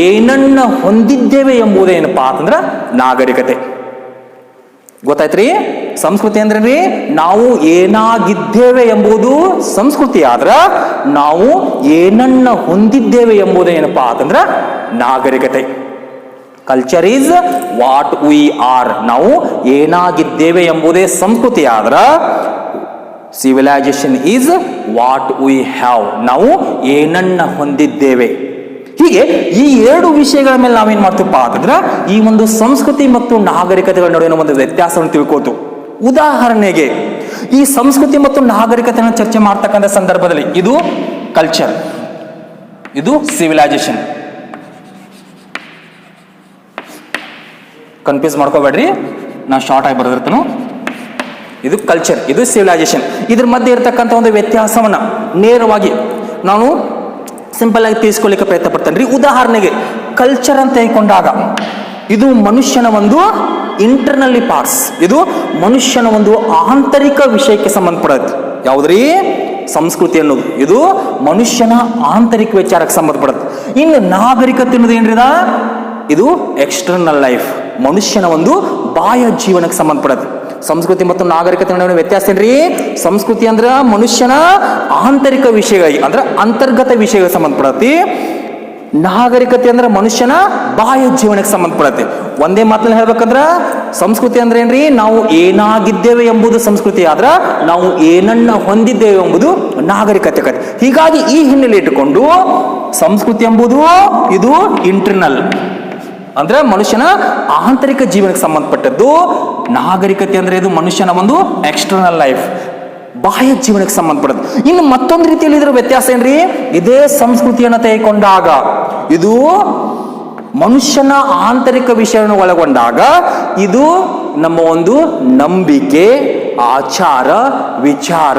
ಏನನ್ನ ಹೊಂದಿದ್ದೇವೆ ಎಂಬುದೇನಪ್ಪಾ ಅಂತಂದ್ರ ನಾಗರಿಕತೆ. ಗೊತ್ತಾಯ್ತ್ರಿ? ಸಂಸ್ಕೃತಿ ಅಂದ್ರೆ ನಾವು ಏನಾಗಿದ್ದೇವೆ ಎಂಬುದು ಸಂಸ್ಕೃತಿ ಆದ್ರ ನಾವು ಏನನ್ನ ಹೊಂದಿದ್ದೇವೆ ಎಂಬುದೇನಪ್ಪಾ ಅಂತಂದ್ರ ನಾಗರಿಕತೆ. Culture is what we are. ನಾವು ಏನಾಗಿದ್ದೇವೆ ಎಂಬುದೇ ಸಂಸ್ಕೃತಿ ಆದ್ರ civilisation is what we have. ನಾವು ಏನನ್ನ ಹೊಂದಿದ್ದೇವೆ. ಹೀಗೆ ಈ ಎರಡು ವಿಷಯಗಳ ಮೇಲೆ ನಾವೇನ್ ಮಾಡ್ತೀವಪ್ಪ ಅಂತಂದ್ರೆ ಈ ಒಂದು ಸಂಸ್ಕೃತಿ ಮತ್ತು ನಾಗರಿಕತೆಗಳ ನಡುವಿನ ಒಂದು ವ್ಯತ್ಯಾಸವನ್ನು ತಿಳ್ಕೋತು. ಉದಾಹರಣೆಗೆ ಈ ಸಂಸ್ಕೃತಿ ಮತ್ತು ನಾಗರಿಕತೆಯನ್ನು ಚರ್ಚೆ ಮಾಡ್ತಕ್ಕಂಥ ಸಂದರ್ಭದಲ್ಲಿ ಇದು ಕಲ್ಚರ್, ಇದು ಸಿವಿಲೈಸೇಷನ್. ಕನ್ಫ್ಯೂಸ್ ಮಾಡ್ಕೋಬೇಡ್ರಿ, ನಾ ಶಾರ್ಟ್ ಆಗಿ ಬರೆದಿರ್ತಾನು. ಇದು ಕಲ್ಚರ್, ಇದು ಸಿವಿಲೈಸೇಷನ್. ಇದ್ರ ಮಧ್ಯೆ ಇರತಕ್ಕಂಥ ಒಂದು ವ್ಯತ್ಯಾಸವನ್ನ ನೇರವಾಗಿ ನಾನು ಸಿಂಪಲ್ ಆಗಿ ತಿಳಿಸ್ಕೊಳ್ಳಿಕ್ಕೆ ಪ್ರಯತ್ನ ಪಡ್ತೇನೆ ರೀ. ಉದಾಹರಣೆಗೆ ಕಲ್ಚರ್ ಅಂತ ಹೇಳ್ಕೊಂಡಾಗ ಇದು ಮನುಷ್ಯನ ಒಂದು ಇಂಟರ್ನಲ್ಲಿ ಪಾರ್ಟ್ಸ್, ಇದು ಮನುಷ್ಯನ ಒಂದು ಆಂತರಿಕ ವಿಷಯಕ್ಕೆ ಸಂಬಂಧಪಡುತ್ತೆ. ಯಾವುದ್ರಿ? ಸಂಸ್ಕೃತಿ ಅನ್ನೋದು ಇದು ಮನುಷ್ಯನ ಆಂತರಿಕ ವಿಚಾರಕ್ಕೆ ಸಂಬಂಧಪಡುತ್ತೆ. ಇನ್ನು ನಾಗರಿಕತೆ ಅನ್ನೋದು ಏನ್ರಿದ, ಇದು ಎಕ್ಸ್ಟರ್ನಲ್ ಲೈಫ್, ಮನುಷ್ಯನ ಒಂದು ಬಾಹ್ಯ ಜೀವನಕ್ಕೆ ಸಂಬಂಧಪಡುತ್ತೆ. ಸಂಸ್ಕೃತಿ ಮತ್ತು ನಾಗರಿಕತೆ ನಡುವಿನ ವ್ಯತ್ಯಾಸ ಏನ್ರಿ? ಸಂಸ್ಕೃತಿ ಅಂದ್ರ ಮನುಷ್ಯನ ಆಂತರಿಕ ವಿಷಯಗಳಿಗೆ ಅಂದ್ರೆ ಅಂತರ್ಗತ ವಿಷಯಗಳಿಗೆ ಸಂಬಂಧಪಡತ್ತೆ. ನಾಗರಿಕತೆ ಅಂದ್ರೆ ಮನುಷ್ಯನ ಬಾಹ್ಯ ಜೀವನಕ್ಕೆ ಸಂಬಂಧಪಡತ್ತೆ. ಒಂದೇ ಮಾತಲ್ಲಿ ಹೇಳ್ಬೇಕಂದ್ರ ಸಂಸ್ಕೃತಿ ಅಂದ್ರೆ ಏನ್ರಿ, ನಾವು ಏನಾಗಿದ್ದೇವೆ ಎಂಬುದು ಸಂಸ್ಕೃತಿ ಆದ್ರ ನಾವು ಏನನ್ನ ಹೊಂದಿದ್ದೇವೆ ಎಂಬುದು ನಾಗರಿಕತೆ. ಹೀಗಾಗಿ ಈ ಹಿನ್ನೆಲೆ ಇಟ್ಟುಕೊಂಡು ಸಂಸ್ಕೃತಿ ಎಂಬುದು ಇದು ಇಂಟರ್ನಲ್ ಅಂದ್ರೆ ಮನುಷ್ಯನ ಆಂತರಿಕ ಜೀವನಕ್ಕೆ ಸಂಬಂಧಪಟ್ಟದ್ದು. ನಾಗರಿಕತೆ ಅಂದ್ರೆ ಇದು ಮನುಷ್ಯನ ಒಂದು ಎಕ್ಸ್ಟರ್ನಲ್ ಲೈಫ್, ಬಾಹ್ಯ ಜೀವನಕ್ಕೆ ಸಂಬಂಧಪಟ್ಟದ್ದು. ಇನ್ನು ಮತ್ತೊಂದು ರೀತಿಯಲ್ಲಿ ಇದರ ವ್ಯತ್ಯಾಸ ಏನ್ರಿ, ಇದೇ ಸಂಸ್ಕೃತಿಯನ್ನು ತೆಗೆದುಕೊಂಡಾಗ ಇದು ಮನುಷ್ಯನ ಆಂತರಿಕ ವಿಷಯವನ್ನು ಒಳಗೊಂಡಾಗ ಇದು ನಮ್ಮ ಒಂದು ನಂಬಿಕೆ, ಆಚಾರ, ವಿಚಾರ,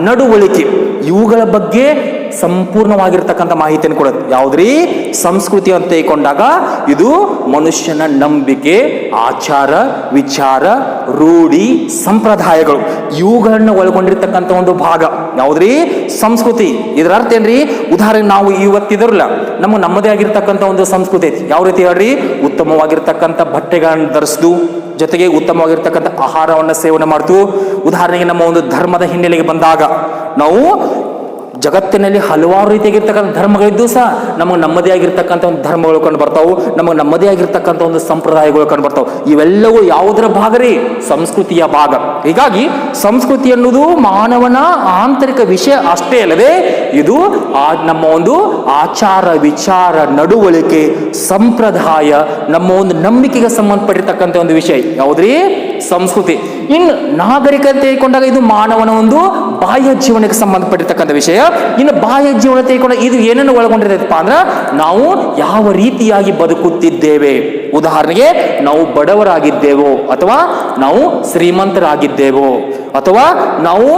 ನಡವಳಿಕೆ ಇವುಗಳ ಬಗ್ಗೆ ಸಂಪೂರ್ಣವಾಗಿರ್ತಕ್ಕಂಥ ಮಾಹಿತಿಯನ್ನು ಕೊಡುತ್ತೆ. ಯಾವುದ್ರಿ? ಸಂಸ್ಕೃತಿ ಅಂತ ತೆಗೆದುಕೊಂಡಾಗ ಇದು ಮನುಷ್ಯನ ನಂಬಿಕೆ, ಆಚಾರ, ವಿಚಾರ, ರೂಢಿ, ಸಂಪ್ರದಾಯಗಳು ಇವುಗಳನ್ನ ಒಳಗೊಂಡಿರ್ತಕ್ಕಂಥ ಒಂದು ಭಾಗ. ಯಾವುದ್ರಿ? ಸಂಸ್ಕೃತಿ. ಇದರ ಅರ್ಥ ಏನ್ರಿ? ಉದಾಹರಣೆ ನಾವು ಇವತ್ತಿದ್ರಲ್ಲ ನಮಗೆ ನಮ್ಮದೇ ಆಗಿರ್ತಕ್ಕಂಥ ಒಂದು ಸಂಸ್ಕೃತಿ ಐತಿ. ಯಾವ ರೀತಿ ಹೇಳ್ರಿ? ಉತ್ತಮವಾಗಿರ್ತಕ್ಕಂಥ ಬಟ್ಟೆಗಳನ್ನು ಧರಿಸ್ದು, ಜೊತೆಗೆ ಉತ್ತಮವಾಗಿರ್ತಕ್ಕಂಥ ಆಹಾರವನ್ನು ಸೇವನೆ ಮಾಡ್ತು. ಉದಾಹರಣೆಗೆ ನಮ್ಮ ಒಂದು ಧರ್ಮದ ಹಿನ್ನೆಲೆಗೆ ಬಂದಾಗ ನಾವು ಜಗತ್ತಿನಲ್ಲಿ ಹಲವಾರು ರೀತಿಯಾಗಿರ್ತಕ್ಕಂಥ ಧರ್ಮಗಳಿದ್ದು ಸಹ ನಮಗೆ ನಮ್ಮದೇ ಆಗಿರ್ತಕ್ಕಂಥ ಒಂದು ಧರ್ಮಗಳು ಕಂಡು ಬರ್ತಾವು, ನಮಗೆ ನಮ್ಮದೇ ಆಗಿರ್ತಕ್ಕಂಥ ಒಂದು ಸಂಪ್ರದಾಯಗಳು ಕಂಡು ಬರ್ತಾವು. ಇವೆಲ್ಲವೂ ಯಾವುದರ ಭಾಗ ರೀ? ಸಂಸ್ಕೃತಿಯ ಭಾಗ. ಹೀಗಾಗಿ ಸಂಸ್ಕೃತಿ ಅನ್ನೋದು ಮಾನವನ ಆಂತರಿಕ ವಿಷಯ ಅಷ್ಟೇ ಅಲ್ಲದೆ ಇದು ನಮ್ಮ ಒಂದು ಆಚಾರ, ವಿಚಾರ, ನಡವಳಿಕೆ, ಸಂಪ್ರದಾಯ, ನಮ್ಮ ಒಂದು ನಂಬಿಕೆಗೆ ಸಂಬಂಧಪಟ್ಟಿರ್ತಕ್ಕಂಥ ಒಂದು ವಿಷಯ. ಯಾವುದ್ರಿ? ಸಂಸ್ಕೃತಿ. ಇನ್ನು ನಾಗರಿಕತೆ ತೆಗೆದುಕೊಂಡಾಗ ಇದು ಮಾನವನ ಒಂದು ಬಾಹ್ಯ ಜೀವನಕ್ಕೆ ಸಂಬಂಧಪಟ್ಟಿರ್ತಕ್ಕಂಥ ವಿಷಯ. ಇನ್ನು ಬಾಹ್ಯ ಜೀವನ ತೆಗೆದುಕೊಂಡಾಗ ಇದು ಏನನ್ನು ಒಳಗೊಂಡಿರತ್ತಪ್ಪ ಅಂದ್ರೆ ನಾವು ಯಾವ ರೀತಿಯಾಗಿ ಬದುಕುತ್ತಿದ್ದೇವೆ. ಉದಾಹರಣೆಗೆ ನಾವು ಬಡವರಾಗಿದ್ದೇವೋ ಅಥವಾ ನಾವು ಶ್ರೀಮಂತರಾಗಿದ್ದೇವೋ ಅಥವಾ ನಾವು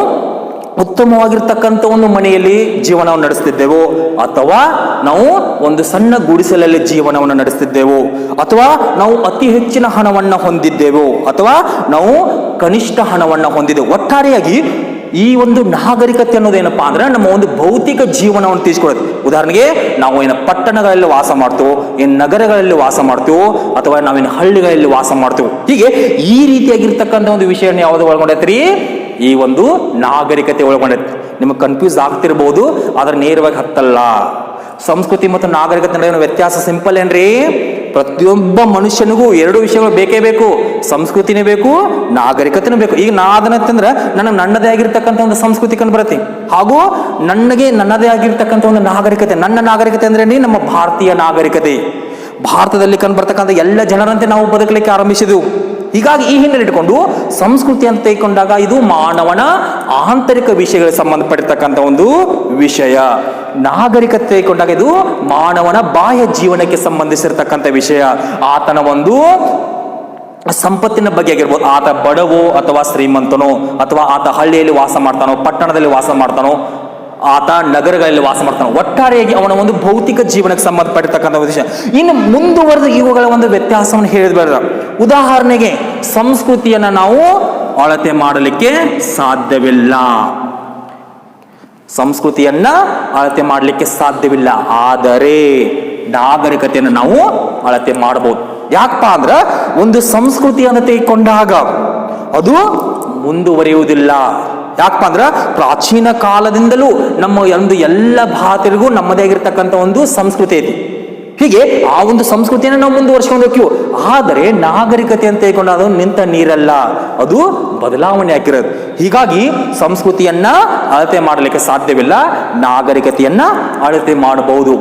ಉತ್ತಮವಾಗಿರ್ತಕ್ಕಂಥ ಒಂದು ಮನೆಯಲ್ಲಿ ಜೀವನವನ್ನು ನಡೆಸ್ತಿದ್ದೆವು ಅಥವಾ ನಾವು ಒಂದು ಸಣ್ಣ ಗುಡಿಸಲಲ್ಲಿ ಜೀವನವನ್ನು ನಡೆಸ್ತಿದ್ದೆವು ಅಥವಾ ನಾವು ಅತಿ ಹೆಚ್ಚಿನ ಹಣವನ್ನು ಹೊಂದಿದ್ದೆವು ಅಥವಾ ನಾವು ಕನಿಷ್ಠ ಹಣವನ್ನು ಹೊಂದಿದ್ದೆವು. ಒಟ್ಟಾರೆಯಾಗಿ ಈ ಒಂದು ನಾಗರಿಕತೆ ಅನ್ನೋದೇನಪ್ಪಾ ಅಂದ್ರೆ ನಮ್ಮ ಒಂದು ಭೌತಿಕ ಜೀವನವನ್ನು ತಿಳಿಸ್ಕೊಡೋದು. ಉದಾಹರಣೆಗೆ ನಾವು ಏನು ಪಟ್ಟಣಗಳಲ್ಲಿ ವಾಸ ಮಾಡ್ತೇವೋ, ಏನು ನಗರಗಳಲ್ಲಿ ವಾಸ ಮಾಡ್ತೇವೋ ಅಥವಾ ನಾವೇನು ಹಳ್ಳಿಗಳಲ್ಲಿ ವಾಸ ಮಾಡ್ತೇವೋ, ಹೀಗೆ ಈ ರೀತಿಯಾಗಿರ್ತಕ್ಕಂಥ ಒಂದು ವಿಷಯವನ್ನು ಯಾವುದು ಒಳಗೊಂಡೈತ್ರಿ? ಈ ಒಂದು ನಾಗರಿಕತೆ ಒಳಗೊಂಡೈತಿ. ನಿಮಗೆ ಕನ್ಫ್ಯೂಸ್ ಆಗ್ತಿರ್ಬೋದು, ಆದ್ರೆ ನೇರವಾಗಿ ಹತ್ತಲ್ಲ. ಸಂಸ್ಕೃತಿ ಮತ್ತು ನಾಗರಿಕತೆ ನಡುವಿನ ವ್ಯತ್ಯಾಸ ಸಿಂಪಲ್ ಏನ್ರಿ? ಪ್ರತಿಯೊಬ್ಬ ಮನುಷ್ಯನಿಗೂ ಎರಡು ವಿಷಯಗಳು ಬೇಕೇ ಬೇಕು. ಸಂಸ್ಕೃತಿನೇ ಬೇಕು, ನಾಗರಿಕತೆನೂ ಬೇಕು. ಈಗ ನಾದನಂತಂದ್ರೆ ನನ್ನದೇ ಆಗಿರ್ತಕ್ಕಂಥ ಒಂದು ಸಂಸ್ಕೃತಿ ಕಂಡು ಬರುತ್ತೆ, ಹಾಗೂ ನನ್ನದೇ ಆಗಿರ್ತಕ್ಕಂಥ ಒಂದು ನಾಗರಿಕತೆ. ನನ್ನ ನಾಗರಿಕತೆ ಅಂದ್ರೆ ನಮ್ಮ ಭಾರತೀಯ ನಾಗರಿಕತೆ. ಭಾರತದಲ್ಲಿ ಕಂಡು ಬರ್ತಕ್ಕಂಥ ಎಲ್ಲ ಜನರಂತೆ ನಾವು ಬದುಕಲಿಕ್ಕೆ ಆರಂಭಿಸಿದೆವು. ಹೀಗಾಗಿ ಈ ಹಿನ್ನೆಲೆ ಇಟ್ಕೊಂಡು ಸಂಸ್ಕೃತಿ ಅಂತ ತೆಗೆದುಕೊಂಡಾಗ ಇದು ಮಾನವನ ಆಂತರಿಕ ವಿಷಯಗಳಿಗೆ ಸಂಬಂಧಪಟ್ಟಿರ್ತಕ್ಕಂಥ ಒಂದು ವಿಷಯ. ನಾಗರಿಕತೆ ತೆಗೆದುಕೊಂಡಾಗ ಇದು ಮಾನವನ ಬಾಹ್ಯ ಜೀವನಕ್ಕೆ ಸಂಬಂಧಿಸಿರ್ತಕ್ಕಂಥ ವಿಷಯ. ಆತನ ಒಂದು ಸಂಪತ್ತಿನ ಬಗ್ಗೆ ಆಗಿರ್ಬೋದು, ಆತ ಬಡವೋ ಅಥವಾ ಶ್ರೀಮಂತನೋ, ಅಥವಾ ಆತ ಹಳ್ಳಿಯಲ್ಲಿ ವಾಸ ಮಾಡ್ತಾನೋ, ಪಟ್ಟಣದಲ್ಲಿ ವಾಸ ಮಾಡ್ತಾನೋ, ಆತ ನಗರಗಳಲ್ಲಿ ವಾಸ ಮಾಡ್ತಾನೆ, ಒಟ್ಟಾರೆಯಾಗಿ ಅವನ ಒಂದು ಭೌತಿಕ ಜೀವನಕ್ಕೆ ಸಂಬಂಧಪಟ್ಟಿರ್ತಕ್ಕಂಥ ವಿಷಯ. ಇನ್ನು ಮುಂದುವರೆದ ಇವುಗಳ ಒಂದು ವ್ಯತ್ಯಾಸವನ್ನು ಹೇಳಿದ ಉದಾಹರಣೆಗೆ ಸಂಸ್ಕೃತಿಯನ್ನ ನಾವು ಅಳತೆ ಮಾಡಲಿಕ್ಕೆ ಸಾಧ್ಯವಿಲ್ಲ. ಸಂಸ್ಕೃತಿಯನ್ನ ಅಳತೆ ಮಾಡಲಿಕ್ಕೆ ಸಾಧ್ಯವಿಲ್ಲ, ಆದರೆ ನಾಗರಿಕತೆಯನ್ನು ನಾವು ಅಳತೆ ಮಾಡಬಹುದು. ಯಾಕಪ್ಪ ಅಂದ್ರ ಒಂದು ಸಂಸ್ಕೃತಿಯನ್ನು ತೆಗೆದುಕೊಂಡಾಗ ಅದು ಮುಂದುವರಿಯುವುದಿಲ್ಲ. ಯಾಕಪ್ಪ ಅಂದ್ರ ಪ್ರಾಚೀನ ಕಾಲದಿಂದಲೂ ನಮ್ಮ ಒಂದು ಎಲ್ಲ ಭಾರತೀಯರಿಗೂ ನಮ್ಮದೇ ಆಗಿರ್ತಕ್ಕಂಥ ಒಂದು ಸಂಸ್ಕೃತಿ ಐತಿ. ಹೀಗೆ ಆ ಒಂದು ಸಂಸ್ಕೃತಿಯನ್ನು ನಾವು ಮುಂದುವರ್ಸ್ಕೊಂಡು ಹೋಗ್ತೀವಿ. ಆದರೆ ನಾಗರಿಕತೆ ಅಂತ ಹೇಳ್ಕೊಂಡು ಅದು ನಿಂತ ನೀರಲ್ಲ, ಅದು ಬದಲಾವಣೆ ಆಗಿರೋದು. ಹೀಗಾಗಿ ಸಂಸ್ಕೃತಿಯನ್ನ ಅಳತೆ ಮಾಡಲಿಕ್ಕೆ ಸಾಧ್ಯವಿಲ್ಲ, ನಾಗರಿಕತೆಯನ್ನ ಅಳತೆ ಮಾಡಬಹುದು.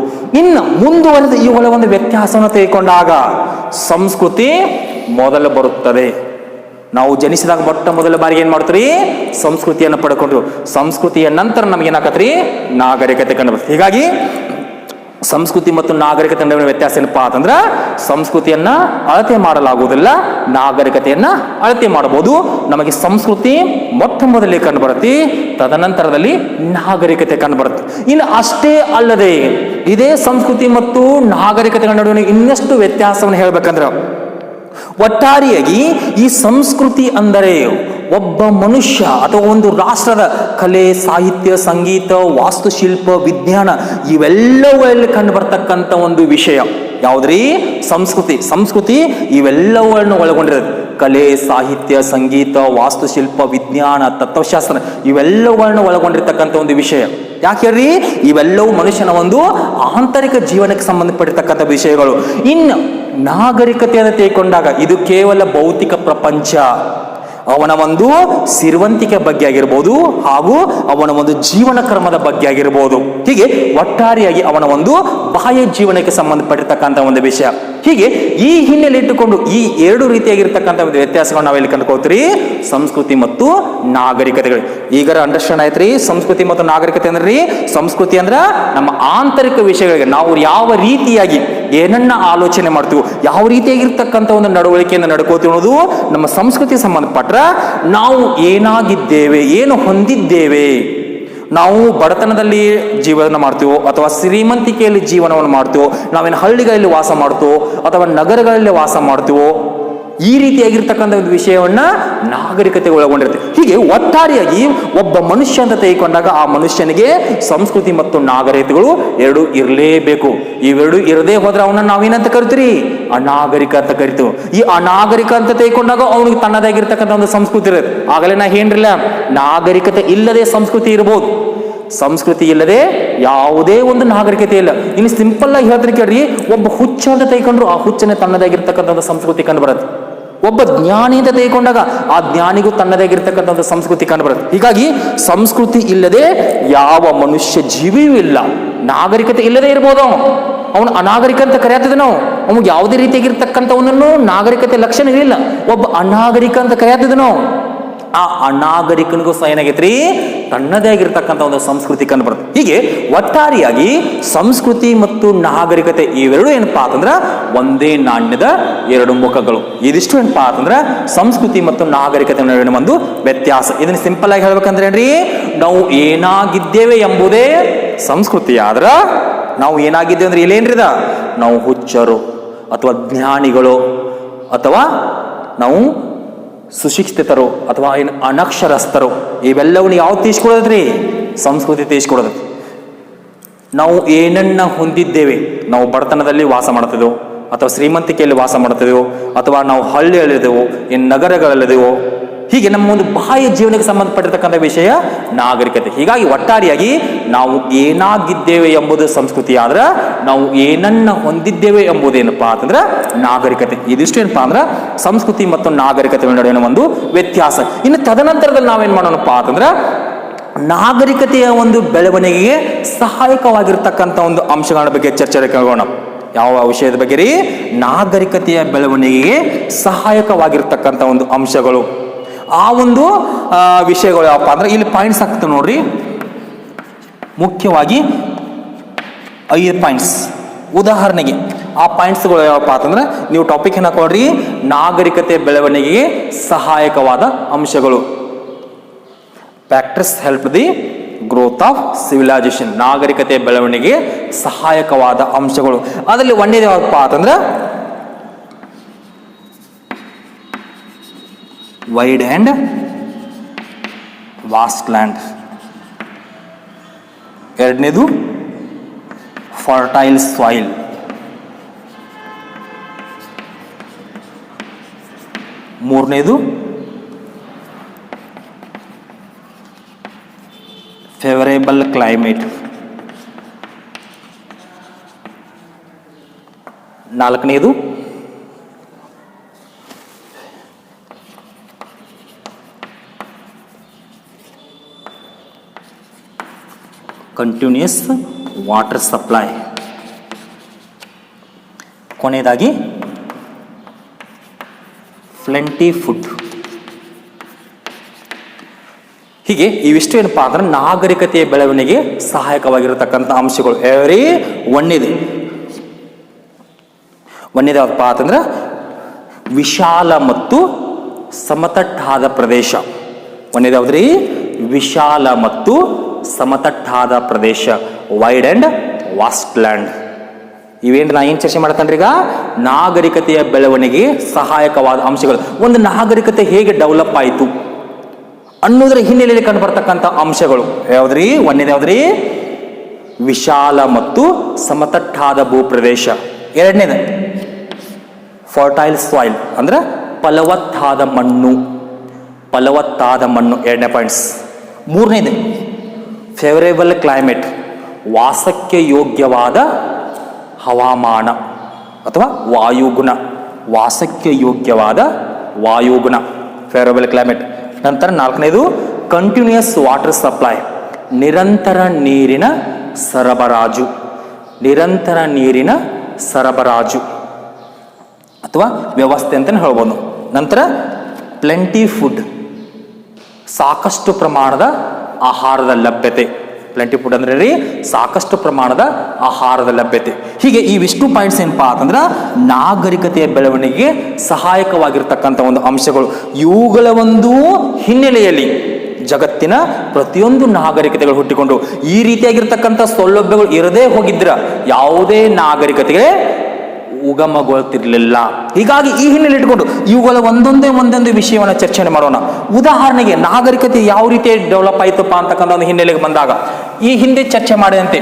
ಇನ್ನು ಮುಂದುವರೆದ ಇವುಗಳ ಒಂದು ವ್ಯತ್ಯಾಸವನ್ನು ತೆಗೆದುಕೊಂಡಾಗ ಸಂಸ್ಕೃತಿ ಮೊದಲು ಬರುತ್ತದೆ. ನಾವು ಜನಿಸಿದಾಗ ಮೊಟ್ಟ ಮೊದಲ ಬಾರಿಗೆ ಏನ್ ಮಾಡ್ತೀರಿ, ಸಂಸ್ಕೃತಿಯನ್ನು ಪಡ್ಕೊಂಡ್ರು. ಸಂಸ್ಕೃತಿಯ ನಂತರ ನಮಗೇನಾಕತ್ರಿ, ನಾಗರಿಕತೆ ಕಂಡು ಬರ್ತದೆ. ಹೀಗಾಗಿ ಸಂಸ್ಕೃತಿ ಮತ್ತು ನಾಗರಿಕತೆ ನಡುವಿನ ವ್ಯತ್ಯಾಸ ಏನಪ್ಪಾ ಅಂತಂದ್ರ ಸಂಸ್ಕೃತಿಯನ್ನ ಅಳತೆ ಮಾಡಲಾಗುವುದಿಲ್ಲ, ನಾಗರಿಕತೆಯನ್ನ ಅಳತೆ ಮಾಡಬಹುದು. ನಮಗೆ ಸಂಸ್ಕೃತಿ ಮೊಟ್ಟ ಮೊದಲೇ ಕಂಡು ಬರುತ್ತೆ, ತದನಂತರದಲ್ಲಿ ನಾಗರಿಕತೆ ಕಂಡು ಬರುತ್ತೆ. ಇನ್ನು ಅಷ್ಟೇ ಅಲ್ಲದೆ ಇದೇ ಸಂಸ್ಕೃತಿ ಮತ್ತು ನಾಗರಿಕತೆಗಳ ನಡುವಿನ ಇನ್ನಷ್ಟು ವ್ಯತ್ಯಾಸವನ್ನು ಹೇಳ್ಬೇಕಂದ್ರ ಒಟ್ಟಾರೆಯಾಗಿ ಈ ಸಂಸ್ಕೃತಿ ಅಂದರೆ ಒಬ್ಬ ಮನುಷ್ಯ ಅಥವಾ ಒಂದು ರಾಷ್ಟ್ರದ ಕಲೆ, ಸಾಹಿತ್ಯ, ಸಂಗೀತ, ವಾಸ್ತುಶಿಲ್ಪ, ವಿಜ್ಞಾನ ಇವೆಲ್ಲವುಗಳಲ್ಲಿ ಕಂಡು ಬರ್ತಕ್ಕಂಥ ಒಂದು ವಿಷಯ ಯಾವುದ್ರಿ, ಸಂಸ್ಕೃತಿ. ಸಂಸ್ಕೃತಿ ಇವೆಲ್ಲವನ್ನು ಒಳಗೊಂಡಿರೋದು. ಕಲೆ, ಸಾಹಿತ್ಯ, ಸಂಗೀತ, ವಾಸ್ತುಶಿಲ್ಪ, ವಿಜ್ಞಾನ, ತತ್ವಶಾಸ್ತ್ರ ಇವೆಲ್ಲವುಗಳನ್ನು ಒಳಗೊಂಡಿರ್ತಕ್ಕಂಥ ಒಂದು ವಿಷಯ. ಯಾಕೆ ಹೇಳ್ರಿ, ಇವೆಲ್ಲವೂ ಮನುಷ್ಯನ ಒಂದು ಆಂತರಿಕ ಜೀವನಕ್ಕೆ ಸಂಬಂಧಪಟ್ಟಿರ್ತಕ್ಕಂಥ ವಿಷಯಗಳು. ಇನ್ನು ನಾಗರಿಕತೆಯನ್ನು ತೆಗೆದುಕೊಂಡಾಗ ಇದು ಕೇವಲ ಭೌತಿಕ ಪ್ರಪಂಚ, ಅವನ ಒಂದು ಸಿರಿವಂತಿಕೆ ಬಗ್ಗೆ ಆಗಿರ್ಬೋದು, ಹಾಗೂ ಅವನ ಒಂದು ಜೀವನ ಕ್ರಮದ ಬಗ್ಗೆ ಆಗಿರ್ಬೋದು. ಹೀಗೆ ಒಟ್ಟಾರೆಯಾಗಿ ಅವನ ಒಂದು ಬಾಹ್ಯ ಜೀವನಕ್ಕೆ ಸಂಬಂಧಪಟ್ಟಿರ್ತಕ್ಕಂಥ ಒಂದು ವಿಷಯ. ಹೀಗೆ ಈ ಹಿನ್ನೆಲೆ ಇಟ್ಟುಕೊಂಡು ಈ ಎರಡು ರೀತಿಯಾಗಿರ್ತಕ್ಕಂಥ ಒಂದು ವ್ಯತ್ಯಾಸಗಳನ್ನು ನಾವೆಲ್ಲಿ ಕಂಡುಕೊಳ್ತೀರಿ, ಸಂಸ್ಕೃತಿ ಮತ್ತು ನಾಗರಿಕತೆಗಳು. ಈಗ ಅಂಡರ್ಸ್ಟ್ಯಾಂಡ್ ಆಯ್ತ್ರಿ, ಸಂಸ್ಕೃತಿ ಮತ್ತು ನಾಗರಿಕತೆ ಅಂದ್ರೆ ಸಂಸ್ಕೃತಿ ಅಂದ್ರ ನಮ್ಮ ಆಂತರಿಕ ವಿಷಯಗಳಿಗೆ ನಾವು ಯಾವ ರೀತಿಯಾಗಿ ಏನನ್ನ ಆಲೋಚನೆ ಮಾಡ್ತೀವಿ, ಯಾವ ರೀತಿಯಾಗಿರ್ತಕ್ಕಂಥ ಒಂದು ನಡವಳಿಕೆಯನ್ನು ನಡ್ಕೋತೀವಿ ಅನ್ನೋದು ನಮ್ಮ ಸಂಸ್ಕೃತಿ ಸಂಬಂಧಪಟ್ಟ ನಾವು ಏನಾಗಿದ್ದೇವೆ, ಏನು ಹೊಂದಿದ್ದೇವೆ, ನಾವು ಬಡತನದಲ್ಲಿ ಜೀವನ ಮಾಡ್ತೀವೋ ಅಥವಾ ಶ್ರೀಮಂತಿಕೆಯಲ್ಲಿ ಜೀವನವನ್ನು ಮಾಡ್ತೀವೋ, ನಾವೇನು ಹಳ್ಳಿಗಳಲ್ಲಿ ವಾಸ ಮಾಡ್ತೀವೋ ಅಥವಾ ನಗರಗಳಲ್ಲಿ ವಾಸ ಮಾಡ್ತೀವೋ, ಈ ರೀತಿಯಾಗಿರ್ತಕ್ಕಂಥ ಒಂದು ವಿಷಯವನ್ನ ನಾಗರಿಕತೆ ಒಳಗೊಂಡಿರುತ್ತೆ. ಹೀಗೆ ಒಟ್ಟಾರೆಯಾಗಿ ಒಬ್ಬ ಮನುಷ್ಯ ಅಂತ ತೆಗೆದುಕೊಂಡಾಗ ಆ ಮನುಷ್ಯನಿಗೆ ಸಂಸ್ಕೃತಿ ಮತ್ತು ನಾಗರಿಕತೆಗಳು ಎರಡು ಇರಲೇಬೇಕು. ಇವೆರಡು ಇರದೇ ಹೋದ್ರೆ ಅವನ್ನ ನಾವೇನಂತ ಕರಿತೀರಿ, ಅನಾಗರಿಕ ಅಂತ ಕರಿತೀವಿ. ಈ ಅನಾಗರಿಕ ಅಂತ ತೆಗೆದುಕೊಂಡಾಗ ಅವನಿಗೆ ತನ್ನದಾಗಿರ್ತಕ್ಕಂಥ ಒಂದು ಸಂಸ್ಕೃತಿ ಇರುತ್ತೆ. ಆಗಲೇ ನಾ ಏನ್ರಿಲ್ಲ, ನಾಗರಿಕತೆ ಇಲ್ಲದೆ ಸಂಸ್ಕೃತಿ ಇರಬಹುದು, ಸಂಸ್ಕೃತಿ ಇಲ್ಲದೆ ಯಾವುದೇ ಒಂದು ನಾಗರಿಕತೆ ಇಲ್ಲ. ಇನ್ನು ಸಿಂಪಲ್ ಆಗಿ ಹೇಳ್ತಾರೆ ಕೇಳ್ರಿ, ಒಬ್ಬ ಹುಚ್ಚ ಅಂತ ತೆಗೆದುಕೊಂಡ್ರು ಆ ಹುಚ್ಚನೇ ತನ್ನದಾಗಿರ್ತಕ್ಕಂಥ ಒಂದು ಸಂಸ್ಕೃತಿ ಕಂಡು ಬರುತ್ತೆ. ಒಬ್ಬ ಜ್ಞಾನಿ ಅಂತ ತೆಗೆದುಕೊಂಡಾಗ ಆ ಜ್ಞಾನಿಗೂ ತನ್ನದಾಗಿರ್ತಕ್ಕಂಥ ಒಂದು ಸಂಸ್ಕೃತಿ ಕಂಡು ಬರುತ್ತೆ. ಹೀಗಾಗಿ ಸಂಸ್ಕೃತಿ ಇಲ್ಲದೆ ಯಾವ ಮನುಷ್ಯ ಜೀವಿಯೂ ಇಲ್ಲ. ನಾಗರಿಕತೆ ಇಲ್ಲದೆ ಇರ್ಬೋದು, ಅವನು ಅನಾಗರಿಕ ಅಂತ ಕರೆಯತ್ತಿದ ನಾವು, ಅವನಿಗೆ ಯಾವುದೇ ರೀತಿಯಾಗಿರ್ತಕ್ಕಂಥ ಒಂದನ್ನು ನಾಗರಿಕತೆ ಲಕ್ಷಣ ಇರಲಿಲ್ಲ. ಒಬ್ಬ ಅನಾಗರಿಕ ಅಂತ ಕರೆಯತ್ತಿದ ನಾವು, ಆ ಅನಾಗರಿಕನಿಗೂ ಸಹ ಏನಾಗೈತ್ರಿ, ತನ್ನದೇ ಆಗಿರ್ತಕ್ಕಂಥ ಒಂದು ಸಂಸ್ಕೃತಿ ಕಂಡು ಬರುತ್ತೆ. ಹೀಗೆ ಒಟ್ಟಾರೆಯಾಗಿ ಸಂಸ್ಕೃತಿ ಮತ್ತು ನಾಗರಿಕತೆ ಇವೆರಡು ಏನಪ್ಪಾ ಅಂತಂದ್ರ ಒಂದೇ ನಾಣ್ಯದ ಎರಡು ಮುಖಗಳು. ಇದಿಷ್ಟು ಏನಪ್ಪಾ ಅಂತಂದ್ರ ಸಂಸ್ಕೃತಿ ಮತ್ತು ನಾಗರಿಕತೆ ನಡುವಿನ ಒಂದು ವ್ಯತ್ಯಾಸ. ಇದನ್ನ ಸಿಂಪಲ್ ಆಗಿ ಹೇಳ್ಬೇಕಂದ್ರೆ ಏನ್ರಿ, ನಾವು ಏನಾಗಿದ್ದೇವೆ ಎಂಬುದೇ ಸಂಸ್ಕೃತಿ. ಆದ್ರ ನಾವು ಏನಾಗಿದ್ದೇವೆ ಅಂದ್ರೆ ಇಲ್ಲೇನ್ರಿದ, ನಾವು ಹುಚ್ಚರು ಅಥವಾ ಜ್ಞಾನಿಗಳು ಅಥವಾ ನಾವು ಸುಶಿಕ್ಷಿತರು ಅಥವಾ ಏನು ಅನಕ್ಷರಸ್ಥರು, ಇವೆಲ್ಲವನ್ನ ಯಾವ ತೀಸ್ಕೊಡೋದ್ರಿ, ಸಂಸ್ಕೃತಿ ತೀಸ್ಕೊಡೋದು. ನಾವು ಏನನ್ನ ಹೊಂದಿದ್ದೇವೆ, ನಾವು ಬಡತನದಲ್ಲಿ ವಾಸ ಮಾಡ್ತಿದ್ದೆವು ಅಥವಾ ಶ್ರೀಮಂತಿಕೆಯಲ್ಲಿ ವಾಸ ಮಾಡ್ತಿದ್ದೆವು ಅಥವಾ ನಾವು ಹಳ್ಳಿಯಲ್ಲಿದ್ದೆವು, ಏನು ನಗರಗಳಲ್ಲಿದ್ದೆವು, ಹೀಗೆ ನಮ್ಮ ಒಂದು ಬಾಹ್ಯ ಜೀವನಕ್ಕೆ ಸಂಬಂಧಪಟ್ಟಿರ್ತಕ್ಕಂಥ ವಿಷಯ ನಾಗರಿಕತೆ. ಹೀಗಾಗಿ ಒಟ್ಟಾರೆಯಾಗಿ ನಾವು ಏನಾಗಿದ್ದೇವೆ ಎಂಬುದು ಸಂಸ್ಕೃತಿ ಆದ್ರೆ ನಾವು ಏನನ್ನ ಹೊಂದಿದ್ದೇವೆ ಎಂಬುದೇನಪ್ಪಾ ಅಂತಂದ್ರೆ ನಾಗರಿಕತೆ. ಇದಿಷ್ಟು ಏನಪ್ಪಾ ಅಂದ್ರೆ ಸಂಸ್ಕೃತಿ ಮತ್ತು ನಾಗರಿಕತೆ ನಡುವಿನ ಒಂದು ವ್ಯತ್ಯಾಸ. ಇನ್ನು ತದನಂತರದಲ್ಲಿ ನಾವೇನ್ ಮಾಡೋಣಪ್ಪ ಅಂತಂದ್ರೆ ನಾಗರಿಕತೆಯ ಒಂದು ಬೆಳವಣಿಗೆಗೆ ಸಹಾಯಕವಾಗಿರ್ತಕ್ಕಂಥ ಒಂದು ಅಂಶಗಳ ಬಗ್ಗೆ ಚರ್ಚೆ ಮಾಡೋಣ. ಯಾವ ವಿಷಯದ ಬಗ್ಗೆ ರೀ? ನಾಗರಿಕತೆಯ ಬೆಳವಣಿಗೆಗೆ ಸಹಾಯಕವಾಗಿರ್ತಕ್ಕಂಥ ಒಂದು ಅಂಶಗಳು. ಆ ಒಂದು ವಿಷಯಗಳು ಯಾವಪ್ಪ ಅಂದ್ರೆ ಇಲ್ಲಿ ಪಾಯಿಂಟ್ಸ್ ಆಗ್ತವೆ ನೋಡ್ರಿ. ಮುಖ್ಯವಾಗಿ 5 ಪಾಯಿಂಟ್ಸ್. ಉದಾಹರಣೆಗೆ ಆ ಪಾಯಿಂಟ್ಸ್ಗಳು ಯಾವಪ್ಪ ಅಂತಂದ್ರೆ ನೀವು ಟಾಪಿಕ್ ಏನ್ ಹಾಕೊಳ್ರಿ, ನಾಗರಿಕತೆ ಬೆಳವಣಿಗೆಗೆ ಸಹಾಯಕವಾದ ಅಂಶಗಳು. Factors help the growth of civilisation. ನಾಗರಿಕತೆ ಬೆಳವಣಿಗೆ ಸಹಾಯಕವಾದ ಅಂಶಗಳು. ಅದರಲ್ಲಿ ಒಂದೇದು ಯಾವಪ್ಪ ಅಂತಂದ್ರೆ ವೈಡ್ ಅಂಡ್ ವಾಸ್ಟ್ ಲ್ಯಾಂಡ್. ಎರಡನೇದು ಫರ್ಟೈಲ್ ಸಾಯಿಲ್. ಮೂರನೇದು ಫೇವರೇಬಲ್ ಕ್ಲೈಮೇಟ್. ನಾಲ್ಕನೇದು ಕಂಟಿನ್ಯೂಸ್ ವಾಟರ್ ಸಪ್ಲೈ. ಕೊನೆಯದಾಗಿ ಪ್ಲೆಂಟಿ ಫುಡ್. ಹೀಗೆ ಇವಿಷ್ಟು ಏನಪ್ಪಾ ಅಂದ್ರೆ ನಾಗರಿಕತೆಯ ಬೆಳವಣಿಗೆ ಸಹಾಯಕವಾಗಿರತಕ್ಕಂಥ ಅಂಶಗಳು. ಎವ್ರಿ ಒಂದೇದಪ್ಪ ಅಂತಂದ್ರೆ ವಿಶಾಲ ಮತ್ತು ಸಮತಟ್ಟಾದ ಪ್ರದೇಶ. ಒಂದೇದಾವ್ದ್ರಿ ವಿಶಾಲ ಮತ್ತು ಸಮತಟ್ಟಾದ ಪ್ರದೇಶ, ವೈಡ್ ಅಂಡ್ ವಾಸ್ಟ್ ಲ್ಯಾಂಡ್. ಇವೇನು ನಾ ಏನು ಚರ್ಚೆ ಮಾಡ್ತಾನ್ರಿ ಈಗ? ನಾಗರಿಕತೆಯ ಬೆಳವಣಿಗೆ ಸಹಾಯಕವಾದ ಅಂಶಗಳು. ಒಂದು ನಾಗರಿಕತೆ ಹೇಗೆ ಡೆವಲಪ್ ಆಯಿತು ಅನ್ನೋದ್ರ ಹಿನ್ನೆಲೆಯಲ್ಲಿ ಕಂಡು ಬರ್ತಕ್ಕಂಥ ಅಂಶಗಳು ಯಾವ್ದ್ರಿ? ಒಂದೇದು ಯಾವ್ದ್ರಿ? ವಿಶಾಲ ಮತ್ತು ಸಮತಟ್ಟಾದ ಭೂಪ್ರದೇಶ. ಎರಡನೇದು ಫರ್ಟೈಲ್ ಸಾಯಿಲ್ ಅಂದ್ರೆ ಫಲವತ್ತಾದ ಮಣ್ಣು. ಎರಡನೇ ಪಾಯಿಂಟ್ಸ್. ಮೂರನೇದು ಫೇವರೇಬಲ್ ಕ್ಲೈಮೇಟ್, ವಾಸಕ್ಕೆ ಯೋಗ್ಯವಾದ ಹವಾಮಾನ ಅಥವಾ ವಾಯುಗುಣ. ವಾಸಕ್ಕೆ ಯೋಗ್ಯವಾದ ವಾಯುಗುಣ, ಫೇವರೇಬಲ್ ಕ್ಲೈಮೇಟ್. ನಂತರ ನಾಲ್ಕನೇದು ಕಂಟಿನ್ಯೂಯಸ್ ವಾಟರ್ ಸಪ್ಲೈ, ನಿರಂತರ ನೀರಿನ ಸರಬರಾಜು ಅಥವಾ ವ್ಯವಸ್ಥೆ ಅಂತಲೇ ಹೇಳ್ಬೋದು. ನಂತರ ಪ್ಲೆಂಟಿ ಫುಡ್, ಸಾಕಷ್ಟು ಪ್ರಮಾಣದ ಆಹಾರದ ಲಭ್ಯತೆ. ಪ್ಲೆಂಟಿ ಫುಡ್ ಅಂದ್ರೆ ರೀ ಸಾಕಷ್ಟು ಪ್ರಮಾಣದ ಆಹಾರದ ಲಭ್ಯತೆ. ಹೀಗೆ ಈ ವಿಷ್ಣು ಪಾಯಿಂಟ್ಸ್ ಏನಪ್ಪಾ ಅಂತಂದ್ರೆ ನಾಗರಿಕತೆಯ ಬೆಳವಣಿಗೆಗೆ ಸಹಾಯಕವಾಗಿರ್ತಕ್ಕಂಥ ಒಂದು ಅಂಶಗಳು. ಇವುಗಳ ಒಂದು ಹಿನ್ನೆಲೆಯಲ್ಲಿ ಜಗತ್ತಿನ ಪ್ರತಿಯೊಂದು ನಾಗರಿಕತೆಗಳು ಹುಟ್ಟಿಕೊಂಡು ಈ ರೀತಿಯಾಗಿರ್ತಕ್ಕಂಥ ಸೌಲಭ್ಯಗಳು ಇರದೇ ಹೋಗಿದ್ರ ಯಾವುದೇ ನಾಗರಿಕತೆಗೆ ಉಗಮಗೊಳ್ತಿರ್ಲಿಲ್ಲ. ಹೀಗಾಗಿ ಈ ಹಿನ್ನೆಲೆ ಇಟ್ಕೊಂಡು ಇವುಗಳ ಒಂದೊಂದೇ ವಿಷಯವನ್ನು ಚರ್ಚೆ ಮಾಡೋಣ. ಉದಾಹರಣೆಗೆ ನಾಗರಿಕತೆ ಯಾವ ರೀತಿ ಡೆವಲಪ್ ಆಯ್ತಪ್ಪ ಅಂತಕ್ಕಂಥ ಒಂದು ಹಿನ್ನೆಲೆಗೆ ಬಂದಾಗ ಈ ಹಿಂದೆ ಚರ್ಚೆ ಮಾಡಿದಂತೆ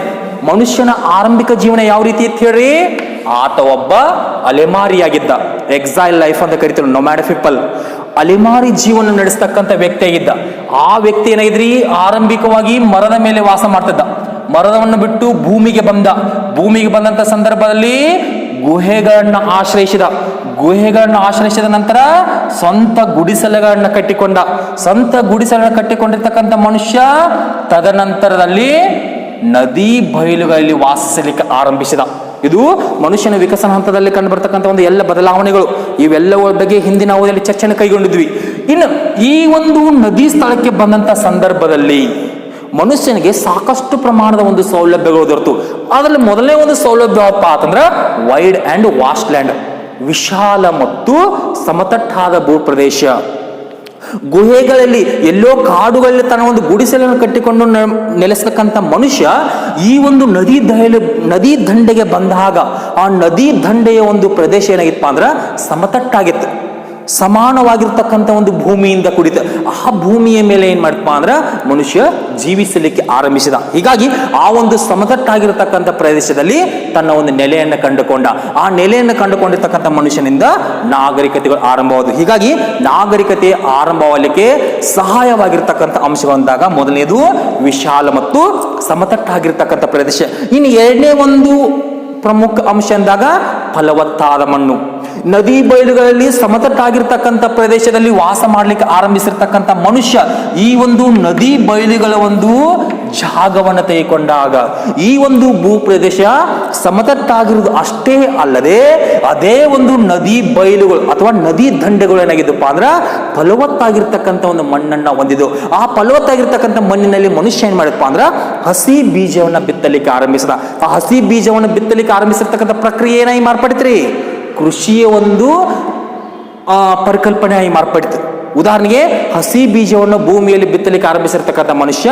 ಮನುಷ್ಯನ ಆರಂಭಿಕ ಜೀವನ ಯಾವ ರೀತಿ ಇತ್ತು ಹೇಳ್ರಿ? ಆತ ಒಬ್ಬ ಅಲೆಮಾರಿಯಾಗಿದ್ದ, ಎಕ್ಸೈಲ್ ಲೈಫ್ ಅಂತ ಕರಿತೀವಿ, ನೊಮ್ಯಾಡ್ ಪೀಪಲ್. ಅಲೆಮಾರಿ ಜೀವನ ನಡೆಸ್ತಕ್ಕಂಥ ವ್ಯಕ್ತಿಯಾಗಿದ್ದ. ಆ ವ್ಯಕ್ತಿ ಏನಾಗಿದ್ರಿ? ಆರಂಭಿಕವಾಗಿ ಮರದ ಮೇಲೆ ವಾಸ ಮಾಡ್ತಿದ್ದ. ಮರದವನ್ನು ಬಿಟ್ಟು ಭೂಮಿಗೆ ಬಂದಂತ ಸಂದರ್ಭದಲ್ಲಿ ಗುಹೆಗಳನ್ನ ಆಶ್ರಯಿಸಿದ ನಂತರ ಸ್ವಂತ ಗುಡಿಸಲುಗಳನ್ನ ಕಟ್ಟಿಕೊಂಡಿರ್ತಕ್ಕಂಥ ಮನುಷ್ಯ ತದನಂತರದಲ್ಲಿ ನದಿ ಬಯಲುಗಳಲ್ಲಿ ವಾಸಿಸಲಿಕ್ಕೆ ಆರಂಭಿಸಿದ. ಇದು ಮನುಷ್ಯನ ವಿಕಸನ ಹಂತದಲ್ಲಿ ಕಂಡು ಬರ್ತಕ್ಕಂಥ ಒಂದು ಎಲ್ಲ ಬದಲಾವಣೆಗಳು. ಇವೆಲ್ಲಗಳ ಬಗ್ಗೆ ಹಿಂದಿನ ಅವಧಿಯಲ್ಲಿ ಚರ್ಚೆಯನ್ನು ಕೈಗೊಂಡಿದ್ವಿ. ಇನ್ನು ಈ ಒಂದು ನದಿ ಸ್ಥಳಕ್ಕೆ ಬಂದಂತ ಸಂದರ್ಭದಲ್ಲಿ ಮನುಷ್ಯನಿಗೆ ಸಾಕಷ್ಟು ಪ್ರಮಾಣದ ಒಂದು ಸೌಲಭ್ಯಗಳು ದೊರೆತು. ಅದರಲ್ಲಿ ಮೊದಲನೇ ಒಂದು ಸೌಲಭ್ಯ ಯಾವಪ್ಪ ಅಂತಂದ್ರೆ ವೈಡ್ ಅಂಡ್ ವಾಸ್ಟ್ ಲ್ಯಾಂಡ್, ವಿಶಾಲ ಮತ್ತು ಸಮತಟ್ಟಾದ ಭೂಪ್ರದೇಶ. ಗುಹೆಗಳಲ್ಲಿ ಎಲ್ಲೋ ಕಾಡುಗಳಲ್ಲಿ ತನ್ನ ಒಂದು ಗುಡಿಸಲನ್ನು ಕಟ್ಟಿಕೊಂಡು ನೆಲೆಸತಕ್ಕಂಥ ಮನುಷ್ಯ ಈ ಒಂದು ನದಿ ದಂಡೆಗೆ ಬಂದಾಗ ಆ ನದಿ ದಂಡೆಯ ಒಂದು ಪ್ರದೇಶ ಏನಾಗಿತ್ತಪ್ಪ ಅಂದ್ರೆ ಸಮತಟ್ಟಾಗಿತ್ತು. ಸಮಾನವಾಗಿರ್ತಕ್ಕಂಥ ಒಂದು ಭೂಮಿಯಿಂದ ಕೂಡಿದ ಆ ಭೂಮಿಯ ಮೇಲೆ ಏನ್ ಮಾಡಪ್ಪ ಅಂದ್ರೆ ಮನುಷ್ಯ ಜೀವಿಸಲಿಕ್ಕೆ ಆರಂಭಿಸಿದ. ಹೀಗಾಗಿ ಆ ಒಂದು ಸಮತಟ್ಟಾಗಿರ್ತಕ್ಕಂಥ ಪ್ರದೇಶದಲ್ಲಿ ತನ್ನ ಒಂದು ನೆಲೆಯನ್ನು ಕಂಡುಕೊಂಡ. ಆ ನೆಲೆಯನ್ನು ಕಂಡುಕೊಂಡಿರ್ತಕ್ಕಂಥ ಮನುಷ್ಯನಿಂದ ನಾಗರಿಕತೆಗಳು ಆರಂಭವಾದವು. ಹೀಗಾಗಿ ನಾಗರಿಕತೆ ಆರಂಭವಾಗಲಿಕ್ಕೆ ಸಹಾಯವಾಗಿರ್ತಕ್ಕಂಥ ಅಂಶಗಳಂದಾಗ ಮೊದಲನೇದು ವಿಶಾಲ ಮತ್ತು ಸಮತಟ್ಟಾಗಿರ್ತಕ್ಕಂಥ ಪ್ರದೇಶ. ಇನ್ನು ಎರಡನೇ ಒಂದು ಪ್ರಮುಖ ಅಂಶ ಅಂದಾಗ ಫಲವತ್ತಾದ ಮಣ್ಣು. ನದಿ ಬಯಲುಗಳಲ್ಲಿ ಸಮತಟ್ಟಾಗಿರ್ತಕ್ಕಂಥ ಪ್ರದೇಶದಲ್ಲಿ ವಾಸ ಮಾಡಲಿಕ್ಕೆ ಆರಂಭಿಸಿರ್ತಕ್ಕಂಥ ಮನುಷ್ಯ ಈ ಒಂದು ನದಿ ಬಯಲುಗಳ ಒಂದು ಜಾಗವನ್ನು ತೆಗೆದುಕೊಂಡಾಗ ಈ ಒಂದು ಭೂ ಪ್ರದೇಶ ಸಮತಟ್ಟಾಗಿರುವುದು ಅಷ್ಟೇ ಅಲ್ಲದೆ ಅದೇ ಒಂದು ನದಿ ಬಯಲುಗಳು ಅಥವಾ ನದಿ ದಂಡೆಗಳು ಏನಾಗಿದ್ದಪ್ಪ ಅಂದ್ರೆ ಫಲವತ್ತಾಗಿರ್ತಕ್ಕಂಥ ಒಂದು ಮಣ್ಣನ್ನ ಹೊಂದಿದ್ದು. ಆ ಫಲವತ್ತಾಗಿರ್ತಕ್ಕಂಥ ಮಣ್ಣಿನಲ್ಲಿ ಮನುಷ್ಯ ಏನ್ ಮಾಡಪ್ಪ ಅಂದ್ರೆ ಹಸಿ ಬೀಜವನ್ನ ಬಿತ್ತಲಿಕ್ಕೆ ಆರಂಭಿಸಿದ. ಆ ಹಸಿ ಬೀಜವನ್ನು ಬಿತ್ತಲಿಕ್ಕೆ ಆರಂಭಿಸಿರ್ತಕ್ಕಂಥ ಪ್ರಕ್ರಿಯೆ ಏನಾಗಿ ಮಾರ್ಪಡಿತ್ರಿ? ಕೃಷಿಯ ಒಂದು ಪರಿಕಲ್ಪನೆಯಾಗಿ ಮಾರ್ಪಡಿತು. ಉದಾಹರಣೆಗೆ ಹಸಿ ಬೀಜವನ್ನು ಭೂಮಿಯಲ್ಲಿ ಬಿತ್ತಲಿಕ್ಕೆ ಆರಂಭಿಸಿರ್ತಕ್ಕಂಥ ಮನುಷ್ಯ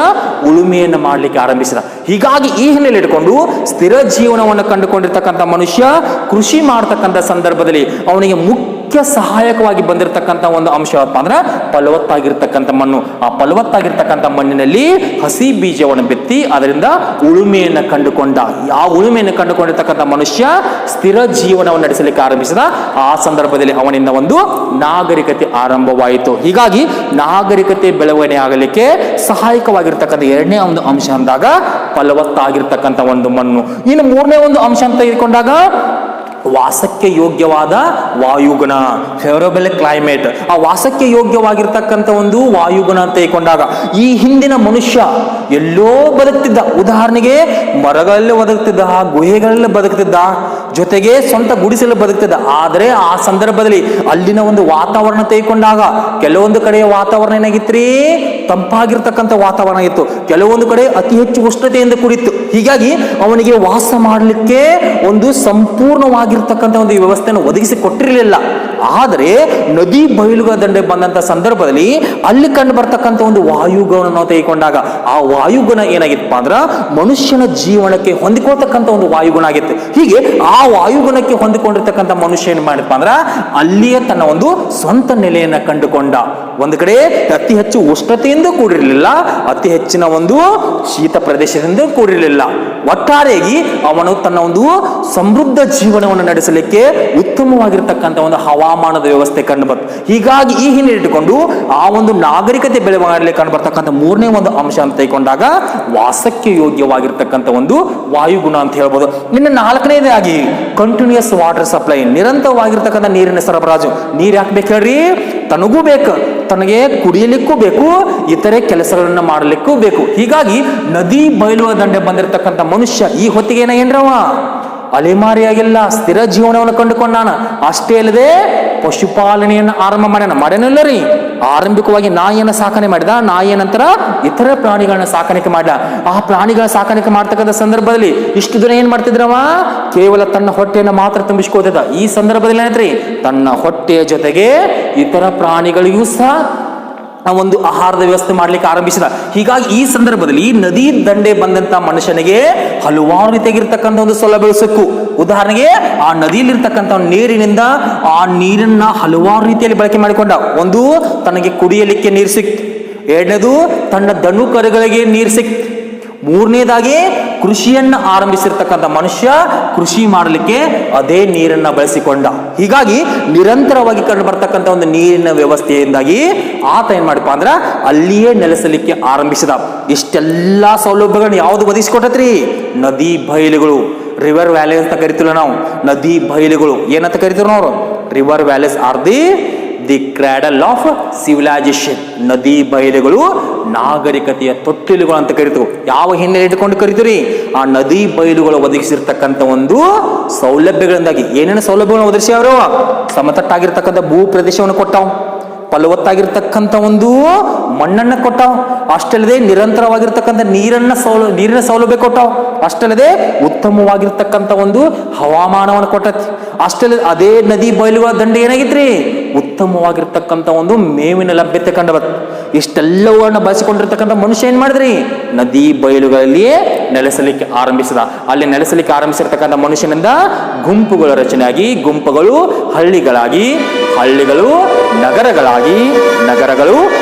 ಉಳುಮೆಯನ್ನು ಮಾಡಲಿಕ್ಕೆ ಆರಂಭಿಸಿದ. ಹೀಗಾಗಿ ಈ ಹಿನ್ನೆಲೆ ಇಟ್ಕೊಂಡು ಸ್ಥಿರ ಜೀವನವನ್ನು ಕಂಡುಕೊಂಡಿರ್ತಕ್ಕಂಥ ಮನುಷ್ಯ ಕೃಷಿ ಮಾಡತಕ್ಕಂಥ ಸಂದರ್ಭದಲ್ಲಿ ಅವನಿಗೆ ಮುಖ್ಯ ಸಹಾಯಕವಾಗಿ ಬಂದಿರತಕ್ಕಂಥ ಒಂದು ಅಂಶ ಏನಪ್ಪ ಅಂದ್ರೆ ಫಲವತ್ತಾಗಿರ್ತಕ್ಕಂಥ ಮಣ್ಣು. ಆ ಫಲವತ್ತಾಗಿರ್ತಕ್ಕಂಥ ಮಣ್ಣಿನಲ್ಲಿ ಹಸಿ ಬೀಜವನ್ನು ಬಿತ್ತಿ ಅದರಿಂದ ಉಳುಮೆಯನ್ನು ಕಂಡುಕೊಂಡ. ಆ ಉಳುಮೆಯನ್ನು ಕಂಡುಕೊಂಡಿರ್ತಕ್ಕಂಥ ಮನುಷ್ಯ ಸ್ಥಿರ ಜೀವನವನ್ನು ನಡೆಸಲಿಕ್ಕೆ ಆರಂಭಿಸಿದ. ಆ ಸಂದರ್ಭದಲ್ಲಿ ಅವನಿಂದ ಒಂದು ನಾಗರಿಕತೆ ಆರಂಭವಾಯಿತು. ಹೀಗಾಗಿ ನಾಗರಿಕತೆ ಬೆಳವಣಿಗೆ ಆಗಲಿಕ್ಕೆ ಸಹಾಯಕವಾಗಿರ್ತಕ್ಕಂಥ ಎರಡನೇ ಒಂದು ಅಂಶ ಅಂದಾಗ ಫಲವತ್ತಾಗಿರ್ತಕ್ಕಂಥ ಒಂದು ಮಣ್ಣು. ಇನ್ನು ಮೂರನೇ ಒಂದು ಅಂಶ ಅಂತ ತೆಗೆದುಕೊಂಡಾಗ ವಾಸಕ್ಕೆ ಯೋಗ್ಯವಾದ ವಾಯುಗುಣ, ಫೇವರಬಲ್ ಕ್ಲೈಮೇಟ್. ಆ ವಾಸಕ್ಕೆ ಯೋಗ್ಯವಾಗಿರ್ತಕ್ಕಂಥ ಒಂದು ವಾಯುಗುಣ ಅಂತ ತೆಗೆದುಕೊಂಡಾಗ ಈ ಹಿಂದಿನ ಮನುಷ್ಯ ಎಲ್ಲೋ ಬದುಕ್ತಿದ್ದ. ಉದಾಹರಣೆಗೆ ಮರಗಳಲ್ಲಿ ಬದುಕ್ತಿದ್ದ, ಗುಹೆಗಳಲ್ಲಿ ಬದುಕ್ತಿದ್ದ, ಜೊತೆಗೆ ಸ್ವಂತ ಗುಡಿಸಲು ಬದುಕ್ತಿದ್ದ. ಆದರೆ ಆ ಸಂದರ್ಭದಲ್ಲಿ ಅಲ್ಲಿನ ಒಂದು ವಾತಾವರಣ ತೆಗೆದುಕೊಂಡಾಗ ಕೆಲವೊಂದು ಕಡೆಯ ವಾತಾವರಣ ಏನಾಗಿತ್ರಿ? ತಂಪಾಗಿರ್ತಕ್ಕಂಥ ವಾತಾವರಣ ಇತ್ತು. ಕೆಲವೊಂದು ಕಡೆ ಅತಿ ಹೆಚ್ಚು ಉಷ್ಣತೆಯಿಂದ ಕೂಡಿತ್ತು. ಹೀಗಾಗಿ ಅವನಿಗೆ ವಾಸ ಮಾಡಲಿಕ್ಕೆ ಒಂದು ಸಂಪೂರ್ಣವಾಗಿರ್ತಕ್ಕಂಥ ಒಂದು ವ್ಯವಸ್ಥೆಯನ್ನು ಒದಗಿಸಿ ಕೊಟ್ಟಿರಲಿಲ್ಲ. ಆದರೆ ನದಿ ಬಯಲುಗಳ ದಂಡೆ ಬಂದಂತ ಸಂದರ್ಭದಲ್ಲಿ ಅಲ್ಲಿ ಕಂಡು ಬರ್ತಕ್ಕಂಥ ಒಂದು ವಾಯುಗುಣ ನಾವು ತೆಗೆದುಕೊಂಡಾಗ ಆ ವಾಯುಗುಣ ಏನಾಗಿತ್ತಪ್ಪ ಅಂದ್ರ ಮನುಷ್ಯನ ಜೀವನಕ್ಕೆ ಹೊಂದಿಕೊಳ್ತಕ್ಕಂಥ ಒಂದು ವಾಯುಗುಣ ಆಗಿತ್ತು. ಹೀಗೆ ಆ ವಾಯುಗುಣಕ್ಕೆ ಹೊಂದಿಕೊಂಡಿರ್ತಕ್ಕಂಥ ಮನುಷ್ಯ ಏನ್ ಮಾಡಿದಪ್ಪ ಅಂದ್ರ ಅಲ್ಲಿಯೇ ತನ್ನ ಒಂದು ಸ್ವಂತ ನೆಲೆಯನ್ನ ಕಂಡುಕೊಂಡ. ಒಂದು ಕಡೆ ಅತಿ ಹೆಚ್ಚು ಉಷ್ಣತೆಯಿಂದ ಕೂಡಿರಲಿಲ್ಲ, ಅತಿ ಹೆಚ್ಚಿನ ಒಂದು ಶೀತ ಪ್ರದೇಶದಿಂದ ಕೂಡಿರಲಿಲ್ಲ. ಒಟ್ಟಾರೆಯಾಗಿ ಅವನು ತನ್ನ ಒಂದು ಸಮೃದ್ಧ ಜೀವನವನ್ನು ನಡೆಸಲಿಕ್ಕೆ ಉತ್ತಮವಾಗಿರ್ತಕ್ಕಂಥ ಒಂದು ಹವಾಮಾನದ ವ್ಯವಸ್ಥೆ ಕಂಡು ಬಂತು. ಹೀಗಾಗಿ ಈ ಹಿನ್ನೆಲೆ ಇಟ್ಟುಕೊಂಡು ಆ ಒಂದು ನಾಗರಿಕತೆ ಬೆಳವಣಿಗೆ ಕಂಡು ಬರ್ತಕ್ಕಂಥ ಮೂರನೇ ಒಂದು ಅಂಶ ಅಂತ ತೆಗೆದುಕೊಂಡಾಗ ವಾಸಕ್ಕೆ ಯೋಗ್ಯವಾಗಿರ್ತಕ್ಕಂಥ ಒಂದು ವಾಯುಗುಣ ಅಂತ ಹೇಳ್ಬೋದು. ಇನ್ನು ನಾಲ್ಕನೇದಾಗಿ ಕಂಟಿನ್ಯೂಸ್ ವಾಟರ್ ಸಪ್ಲೈ, ನಿರಂತರವಾಗಿರ್ತಕ್ಕಂಥ ನೀರಿನ ಸರಬರಾಜು. ನೀರು ಯಾಕೆ ಬೇಕು ಹೇಳ್ರಿ? ತನಗೂ ಬೇಕು, ತನಗೆ ಕುಡಿಯಲಿಕ್ಕೂ ಬೇಕು, ಇತರೆ ಕೆಲಸಗಳನ್ನ ಮಾಡಲಿಕ್ಕೂ ಬೇಕು. ಹೀಗಾಗಿ ನದಿ ಬಯಲುವ ದಂಡೆ ಬಂದಿರತಕ್ಕಂಥ ಮನುಷ್ಯ ಈ ಹೊತ್ತಿಗೆ ಏನಾಗೇನ್ರವ ಅಲೆಮಾರಿಯಾಗಿಲ್ಲ, ಸ್ಥಿರ ಜೀವನವನ್ನು ಕಂಡುಕೊಂಡಾನ. ಅಷ್ಟೇ ಅಲ್ಲದೆ ಪಶುಪಾಲನೆಯನ್ನು ಆರಂಭ ಮಾಡ್ಯಾನಲ್ಲ ರೀ. ಆರಂಭಿಕವಾಗಿ ನಾಯಿಯನ್ನು ಸಾಕಣೆ ಮಾಡಿದ, ನಾಯಿಯ ನಂತರ ಇತರ ಪ್ರಾಣಿಗಳನ್ನ ಸಾಕಾಣಿಕೆ ಮಾಡಿದ. ಆ ಪ್ರಾಣಿಗಳ ಸಾಕಾಣಿಕೆ ಮಾಡ್ತಕ್ಕಂಥ ಸಂದರ್ಭದಲ್ಲಿ ಇಷ್ಟು ದಿನ ಏನ್ ಮಾಡ್ತಿದ್ರವ? ಕೇವಲ ತನ್ನ ಹೊಟ್ಟೆಯನ್ನು ಮಾತ್ರ ತುಂಬಿಸ್ಕೋತಿದ್ದ. ಈ ಸಂದರ್ಭದಲ್ಲಿ ಏನೈತ್ರಿ? ತನ್ನ ಹೊಟ್ಟೆಯ ಜೊತೆಗೆ ಇತರ ಪ್ರಾಣಿಗಳಿಗೂ ಸಹ ಒಂದು ಆಹಾರದ ವ್ಯವಸ್ಥೆ ಮಾಡ್ಲಿಕ್ಕೆ ಆರಂಭಿಸಿದ. ಹೀಗಾಗಿ ಈ ಸಂದರ್ಭದಲ್ಲಿ ನದಿ ದಂಡೆ ಬಂದಂತ ಮನುಷ್ಯನಿಗೆ ಹಲವಾರು ರೀತಿಯಾಗಿರ್ತಕ್ಕಂಥ ಒಂದು ಸೌಲಭ್ಯ ಸಿಕ್ಕು. ಉದಾಹರಣೆಗೆ ಆ ನದಿಯಲ್ಲಿರ್ತಕ್ಕಂಥ ನೀರಿನಿಂದ ಆ ನೀರನ್ನ ಹಲವಾರು ರೀತಿಯಲ್ಲಿ ಬಳಕೆ ಮಾಡಿಕೊಂಡ. ಒಂದು, ತನಗೆ ಕುಡಿಯಲಿಕ್ಕೆ ನೀರು ಸಿಕ್ತು. ಎರಡನೇದು, ತನ್ನ ದನು ಕರುಗಳಿಗೆ ನೀರು ಸಿಕ್ತು. ಮೂರನೇದಾಗಿ, ಕೃಷಿಯನ್ನ ಆರಂಭಿಸಿರ್ತಕ್ಕಂಥ ಮನುಷ್ಯ ಕೃಷಿ ಮಾಡಲಿಕ್ಕೆ ಅದೇ ನೀರನ್ನ ಬಳಸಿಕೊಂಡ. ಹೀಗಾಗಿ ನಿರಂತರವಾಗಿ ಕಂಡು ಬರ್ತಕ್ಕಂಥ ಒಂದು ನೀರಿನ ವ್ಯವಸ್ಥೆಯಿಂದಾಗಿ ಆತ ಏನ್ ಮಾಡಪ್ಪ ಅಂದ್ರ ಅಲ್ಲಿಯೇ ನೆಲೆಸಲಿಕ್ಕೆ ಆರಂಭಿಸಿದ. ಇಷ್ಟೆಲ್ಲಾ ಸೌಲಭ್ಯಗಳನ್ನ ಯಾವ್ದು ಒದಗಿಸಿಕೊಟ್ಟತ್ರಿ? ನದಿ ಬಯಲುಗಳು, ರಿವರ್ ವ್ಯಾಲಿ ಅಂತ ಕರಿತೀವಿ ನಾವು. ನದಿ ಬಯಲುಗಳು ಏನಂತ ಕರಿತೀವಿ ನಾವು? River valleys are the cradle of civilisation. ನದಿ ಬಯಲುಗಳು ನಾಗರಿಕತೆಯ ತೊಟ್ಟಿಲುಗಳು ಅಂತ ಕರಿತೀವಿ. ಯಾವ ಹಿನ್ನೆಲೆ ಇಟ್ಕೊಂಡು ಕರಿತೀರಿ? ಆ ನದಿ ಬಯಲುಗಳು ಒದಗಿಸಿರ್ತಕ್ಕಂಥ ಒಂದು ಸೌಲಭ್ಯಗಳಿಂದಾಗಿ. ಏನೇನು ಸೌಲಭ್ಯಗಳನ್ನು ಒದಗಿಸಿ ಅವರು? ಸಮತಟ್ಟಾಗಿರ್ತಕ್ಕಂಥ ಭೂ ಪ್ರದೇಶವನ್ನು ಕೊಟ್ಟಾವ್, ಫಲವತ್ತಾಗಿರ್ತಕ್ಕಂಥ ಒಂದು ಮಣ್ಣನ್ನ ಕೊಟ್ಟಾವ್, ಅಷ್ಟಲ್ಲದೆ ನಿರಂತರವಾಗಿರ್ತಕ್ಕಂಥ ನೀರಿನ ಸೌಲಭ್ಯ ಕೊಟ್ಟಾವ್, ಅಷ್ಟಲ್ಲದೆ ಉತ್ತಮವಾಗಿರ್ತಕ್ಕಂಥ ಒಂದು ಹವಾಮಾನವನ್ನು ಕೊಟ್ಟತಿ. ಅಷ್ಟಲ್ಲದೆ ಅದೇ ನದಿ ಬಯಲುಗಳ ದಂಡೆ ಏನಾಗಿತ್ರಿ? ಉತ್ತಮವಾಗಿರ್ತಕ್ಕಂಥ ಒಂದು ಮೇವಿನ ಲಭ್ಯತೆ ಕಂಡು ಬರ್ತದೆ. ಇಷ್ಟೆಲ್ಲವನ್ನು ಬಳಸಿಕೊಂಡಿರ್ತಕ್ಕಂಥ ಮನುಷ್ಯ ಏನ್ ಮಾಡಿದ್ರಿ, ನದಿ ಬಯಲುಗಳಲ್ಲಿಯೇ ನೆಲೆಸಲಿಕ್ಕೆ ಆರಂಭಿಸಿದ. ಅಲ್ಲಿ ನೆಲೆಸಲಿಕ್ಕೆ ಆರಂಭಿಸಿರ್ತಕ್ಕಂಥ ಮನುಷ್ಯನಿಂದ ಗುಂಪುಗಳ ರಚನೆಯಾಗಿ, ಗುಂಪುಗಳು ಹಳ್ಳಿಗಳಾಗಿ, ಹಳ್ಳಿಗಳು ನಗರಗಳಾಗಿ, ನಗರಗಳು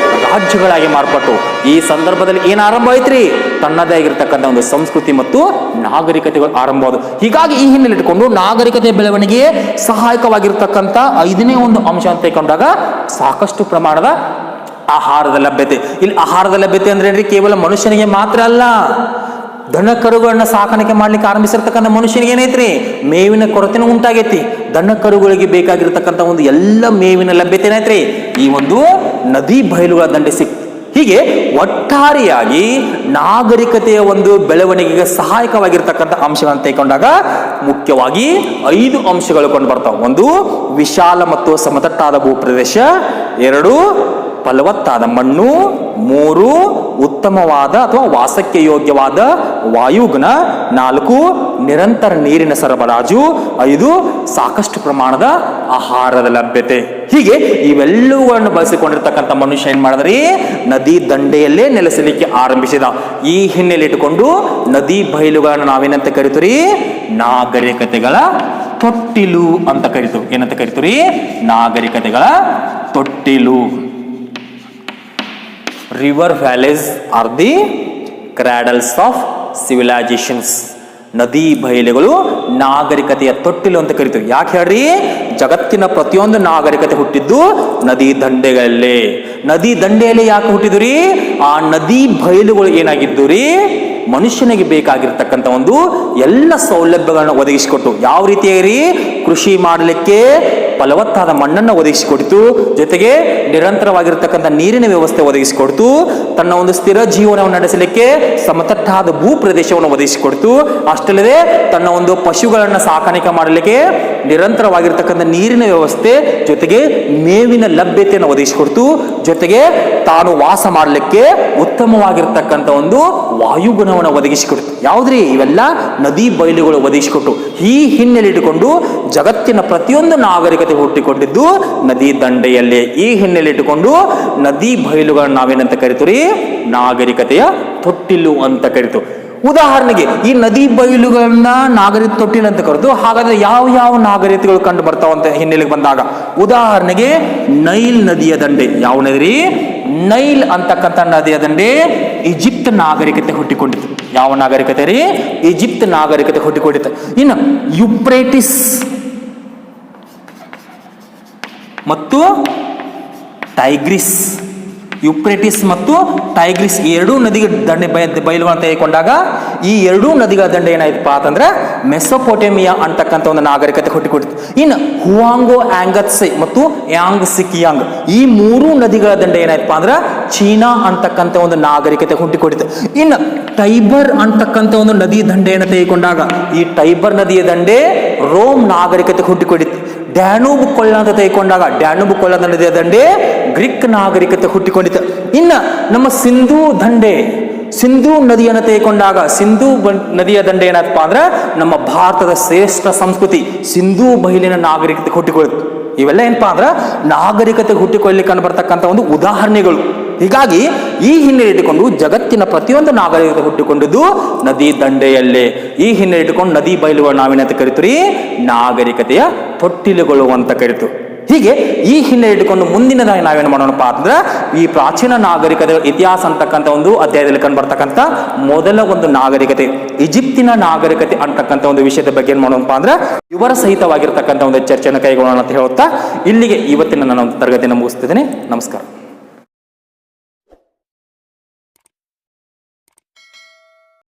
ರಾಜ್ಯಗಳಾಗಿ ಮಾರ್ಪಟ್ಟು ಈ ಸಂದರ್ಭದಲ್ಲಿ ಏನ್ ಆರಂಭ ಆಯ್ತ್ರಿ, ತನ್ನದೇ ಆಗಿರ್ತಕ್ಕಂಥ ಒಂದು ಸಂಸ್ಕೃತಿ ಮತ್ತು ನಾಗರಿಕತೆಗಳು ಆರಂಭವಾದ. ಹೀಗಾಗಿ ಈ ಹಿನ್ನೆಲೆ ಇಟ್ಟುಕೊಂಡು ನಾಗರಿಕತೆ ಬೆಳವಣಿಗೆ ಸಹಾಯಕವಾಗಿರ್ತಕ್ಕಂಥ 5ನೇ ಒಂದು ಅಂಶ ಅಂತ ತಿಳ್ಕೊಂಡಾಗ ಸಾಕಷ್ಟು ಪ್ರಮಾಣದ ಆಹಾರದ ಲಭ್ಯತೆ. ಇಲ್ಲಿ ಆಹಾರದ ಲಭ್ಯತೆ ಅಂದ್ರೆ ಏನ್ರಿ, ಕೇವಲ ಮನುಷ್ಯನಿಗೆ ಮಾತ್ರ ಅಲ್ಲ, ದನ ಕರುಗಳನ್ನ ಸಾಕಾಣಿಕೆ ಮಾಡ್ಲಿಕ್ಕೆ ಆರಂಭಿಸಿರ್ತಕ್ಕಂಥ ಮನುಷ್ಯನಿಗೆ ಏನೈತ್ರಿ, ಮೇವಿನ ಕೊರತೆನೂ ಉಂಟಾಗೈತಿ. ದನ ಕರುಗಳಿಗೆ ಬೇಕಾಗಿರ್ತಕ್ಕಂಥ ಒಂದು ಎಲ್ಲ ಮೇವಿನ ಲಭ್ಯತೆ ಏನೈತ್ರಿ ಈ ಒಂದು ನದಿ ಬಯಲುಗಳ ದಂಡೆ ಸಿಕ್ತು. ಹೀಗೆ ಒಟ್ಟಾರೆಯಾಗಿ ನಾಗರಿಕತೆಯ ಒಂದು ಬೆಳವಣಿಗೆಗೆ ಸಹಾಯಕವಾಗಿರ್ತಕ್ಕಂಥ ಅಂಶಗಳನ್ನು ತೆಗೆದುಕೊಂಡಾಗ ಮುಖ್ಯವಾಗಿ 5 ಅಂಶಗಳು ಕಂಡು ಬರ್ತಾವೆ. 1, ವಿಶಾಲ ಮತ್ತು ಸಮತಟ್ಟಾದ ಭೂಪ್ರದೇಶ. 2, ಫಲವತ್ತಾದ ಮಣ್ಣು. 3, ಉತ್ತಮವಾದ ಅಥವಾ ವಾಸಕ್ಕೆ ಯೋಗ್ಯವಾದ ವಾಯುಗುಣ. 4, ನಿರಂತರ ನೀರಿನ ಸರಬರಾಜು. 5, ಸಾಕಷ್ಟು ಪ್ರಮಾಣದ ಆಹಾರದ ಲಭ್ಯತೆ. ಹೀಗೆ ಇವೆಲ್ಲವುಗಳನ್ನು ಬಳಸಿಕೊಂಡಿರ್ತಕ್ಕಂಥ ಮನುಷ್ಯ ಏನ್ ಮಾಡಿದ್ರಿ, ನದಿ ದಂಡೆಯಲ್ಲೇ ನೆಲೆಸಲಿಕ್ಕೆ ಆರಂಭಿಸಿದ. ಈ ಹಿನ್ನೆಲೆ ಇಟ್ಟುಕೊಂಡು ನದಿ ಬಯಲುಗಳನ್ನು ನಾವೇನಂತ ಕರಿತೀವಿ, ನಾಗರಿಕತೆಗಳ ತೊಟ್ಟಿಲು ಅಂತ ಕರಿತೀವಿ. ಏನಂತ ಕರಿತೀವಿ, ನಾಗರಿಕತೆಗಳ ತೊಟ್ಟಿಲು. River valleys are the cradles of civilisations. ನದಿ ಬಯಲುಗಳು ನಾಗರಿಕತೆಯ ತೊಟ್ಟಿಲು ಅಂತ ಕರಿತೀವಿ. ಯಾಕೆ ಹೇಳ್ರಿ, ಜಗತ್ತಿನ ಪ್ರತಿಯೊಂದು ನಾಗರಿಕತೆ ಹುಟ್ಟಿದ್ದು ನದಿ ದಂಡೆಗಳಲ್ಲೇ. ನದಿ ದಂಡೆಯಲ್ಲಿ ಯಾಕೆ ಹುಟ್ಟಿದ್ರಿ, ಆ ನದಿ ಬಯಲುಗಳು ಏನಾಗಿದ್ದು ರೀ, ಮನುಷ್ಯನಿಗೆ ಬೇಕಾಗಿರ್ತಕ್ಕಂಥ ಒಂದು ಎಲ್ಲ ಸೌಲಭ್ಯಗಳನ್ನ ಒದಗಿಸಿಕೊಟ್ಟು. ಯಾವ ರೀತಿಯಾಗಿ, ಕೃಷಿ ಮಾಡಲಿಕ್ಕೆ ಫಲವತ್ತಾದ ಮಣ್ಣನ್ನು ಒದಗಿಸಿಕೊಡ್ತು, ಜೊತೆಗೆ ನಿರಂತರವಾಗಿರ್ತಕ್ಕಂಥ ನೀರಿನ ವ್ಯವಸ್ಥೆ ಒದಗಿಸಿಕೊಡ್ತು, ತನ್ನ ಒಂದು ಸ್ಥಿರ ಜೀವನವನ್ನು ನಡೆಸಲಿಕ್ಕೆ ಸಮತಟ್ಟಾದ ಭೂ ಪ್ರದೇಶವನ್ನು ಒದಗಿಸಿಕೊಡ್ತು. ಅಷ್ಟಲ್ಲದೆ ತನ್ನ ಒಂದು ಪಶುಗಳನ್ನು ಸಾಕಾಣಿಕೆ ಮಾಡಲಿಕ್ಕೆ ನಿರಂತರವಾಗಿರ್ತಕ್ಕಂಥ ನೀರಿನ ವ್ಯವಸ್ಥೆ, ಜೊತೆಗೆ ಮೇವಿನ ಲಭ್ಯತೆಯನ್ನು ಒದಗಿಸಿಕೊಡ್ತು, ಜೊತೆಗೆ ತಾನು ವಾಸ ಮಾಡಲಿಕ್ಕೆ ಉತ್ತಮವಾಗಿರ್ತಕ್ಕಂಥ ಒಂದು ವಾಯುಗುಣವನ್ನು ಒದಗಿಸಿಕೊಡ್ತು. ಯಾವುದ್ರಿ, ಇವೆಲ್ಲ ನದಿ ಬಯಲುಗಳು ಒದಗಿಸಿಕೊಟ್ಟು. ಈ ಹಿನ್ನೆಲೆ ಇಟ್ಟುಕೊಂಡು ಜಗತ್ತಿನ ಪ್ರತಿಯೊಂದು ನಾಗರಿಕತೆ ಹುಟ್ಟಿಕೊಂಡಿದ್ದು ನದಿ ದಂಡೆಯಲ್ಲೇ. ಈ ಹಿನ್ನೆಲೆ ಇಟ್ಟುಕೊಂಡು ನದಿ ಬಯಲುಗಳನ್ನು ನಾವೇನಂತ ಕರಿತೀವಿ, ನಾಗರಿಕತೆಯ ತೊಟ್ಟಿಲು ಅಂತ ಕರಿತೀವಿ. ಉದಾಹರಣೆಗೆ ಈ ನದಿ ಬಯಲುಗಳನ್ನ ನಾಗರಿಕ ತೊಟ್ಟಿಲು ಅಂತ ಕರೆದು, ಹಾಗಾದ್ರೆ ಯಾವ ಯಾವ ನಾಗರಿಕತೆಗಳು ಕಂಡು ಬರ್ತಾವಂತ ಹಿನ್ನೆಲೆಗೆ ಬಂದಾಗ, ಉದಾಹರಣೆಗೆ ನೈಲ್ ನದಿಯ ದಂಡೆ. ಯಾವ ನದಿ, ನೈಲ್ ಅಂತಕ್ಕಂಥ ನದಿಯ ದಂಡೆ ಈಜಿಪ್ಟ್ ನಾಗರಿಕತೆ ಹುಟ್ಟಿಕೊಂಡಿತ್ತು. ಯಾವ ನಾಗರಿಕತೆ ರೀ, ಈಜಿಪ್ಟ್ ನಾಗರಿಕತೆ ಹುಟ್ಟಿಕೊಂಡಿತ್ತು. ಇನ್ನು ಯುಪ್ರೇಟಿಸ್ ಮತ್ತು ಟೈಗ್ರಿಸ್, ಯುಪ್ರೇಟಿಸ್ ಮತ್ತು ಟೈಗ್ರಿಸ್ ಈ 2 ನದಿಗಳ ದಂಡೆ ಬಯಲುಗಳನ್ನು ತೆಗೆದುಕೊಂಡಾಗ ಈ 2 ನದಿಗಳ ದಂಡೆ ಏನಾಯ್ತಪ್ಪ ಅಂತಂದ್ರೆ ಮೆಸೊಪೊಟೇಮಿಯಾ ಅಂತಕ್ಕಂಥ ಒಂದು ನಾಗರಿಕತೆ ಹುಟ್ಟಿಕೊಟ್ಟಿತ್ತು. ಇನ್ನು ಹುವಾಂಗೋ ಆಂಗತ್ಸೆ ಮತ್ತು ಯಾಂಗ್ ಸಿಕಿಯಾಂಗ್ ಈ 3 ನದಿಗಳ ದಂಡೆ ಏನಾಯ್ತಪ್ಪ ಅಂದ್ರೆ ಚೀನಾ ಅಂತಕ್ಕಂಥ ಒಂದು ನಾಗರಿಕತೆ ಹುಟ್ಟಿಕೊಟ್ಟಿತ್ತು. ಇನ್ನು ಟೈಬರ್ ಅಂತಕ್ಕಂಥ ಒಂದು ನದಿ ದಂಡೆಯನ್ನು ತೆಗೆದುಕೊಂಡಾಗ ಈ ಟೈಬರ್ ನದಿಯ ದಂಡೆ ರೋಮ್ ನಾಗರಿಕತೆ ಹುಟ್ಟಿಕೊಂಡಿತ್ತು. ಡ್ಯಾನೂಬ್ ಕೊಳ್ಳ ಅಂತ ತೆಗೆದುಕೊಂಡಾಗ ಡ್ಯಾನೂಬ್ ಕೊಳ್ಳದ ನದಿಯ ದಂಡೆ ಗ್ರೀಕ್ ನಾಗರಿಕತೆ ಹುಟ್ಟಿಕೊಂಡಿತ್ತು. ಇನ್ನು ನಮ್ಮ ಸಿಂಧೂ ದಂಡೆ, ಸಿಂಧೂ ನದಿಯನ್ನು ತೆಗೆದುಕೊಂಡಾಗ ಸಿಂಧೂ ನದಿಯ ದಂಡೆ ಏನಪ್ಪ ಅಂದ್ರೆ ನಮ್ಮ ಭಾರತದ ಶ್ರೇಷ್ಠ ಸಂಸ್ಕೃತಿ ಸಿಂಧೂ ಬಯಲಿನ ನಾಗರಿಕತೆ ಹುಟ್ಟಿಕೊಳ್ಳುತ್ತೆ. ಇವೆಲ್ಲ ಏನಪ್ಪಾ ಅಂದ್ರೆ ನಾಗರಿಕತೆ ಹುಟ್ಟಿಕೊಳ್ಳಲಿಕ್ಕೆ ಕಂಡು ಬರ್ತಕ್ಕಂಥ ಒಂದು ಉದಾಹರಣೆಗಳು. ಹೀಗಾಗಿ ಈ ಹಿನ್ನೆಲೆ ಇಟ್ಟುಕೊಂಡು ಜಗತ್ತಿನ ಪ್ರತಿಯೊಂದು ನಾಗರಿಕತೆ ಹುಟ್ಟಿಕೊಂಡಿದ್ದು ನದಿ ದಂಡೆಯಲ್ಲೇ. ಈ ಹಿನ್ನೆಲೆ ಇಟ್ಟುಕೊಂಡು ನದಿ ಬಯಲುಗಳು ನಾವೇನಂತ ಕರಿತೀವಿ, ನಾಗರಿಕತೆಯ ತೊಟ್ಟಿಲುಗಳು ಅಂತ ಕರಿತೀವಿ. ಹೀಗೆ ಈ ಹಿನ್ನೆಲೆ ಇಟ್ಟುಕೊಂಡು ಮುಂದಿನದಾಗಿ ನಾವೇನು ಮಾಡೋಣಪ್ಪ ಅಂದ್ರೆ ಈ ಪ್ರಾಚೀನ ನಾಗರಿಕತೆ ಇತಿಹಾಸ ಅಂತಕ್ಕಂಥ ಒಂದು ಅಧ್ಯಾಯದಲ್ಲಿ ಕಂಡು ಬರ್ತಕ್ಕಂಥ ಮೊದಲ ಒಂದು ನಾಗರಿಕತೆ ಈಜಿಪ್ತಿನ ನಾಗರಿಕತೆ ಅಂತಕ್ಕಂಥ ಒಂದು ವಿಷಯದ ಬಗ್ಗೆ ಏನು ಮಾಡೋಣಪ್ಪ ಅಂದ್ರೆ ವಿವರ ಸಹಿತವಾಗಿರ್ತಕ್ಕಂಥ ಒಂದು ಚರ್ಚೆಯನ್ನು ಕೈಗೊಳ್ಳೋಣ ಅಂತ ಹೇಳುತ್ತಾ ಇಲ್ಲಿಗೆ ಇವತ್ತಿನ ನನ್ನ ಒಂದು ತರಗತಿಯನ್ನು ಮುಗಿಸ್ತಿದ್ದೇನೆ. ನಮಸ್ಕಾರ.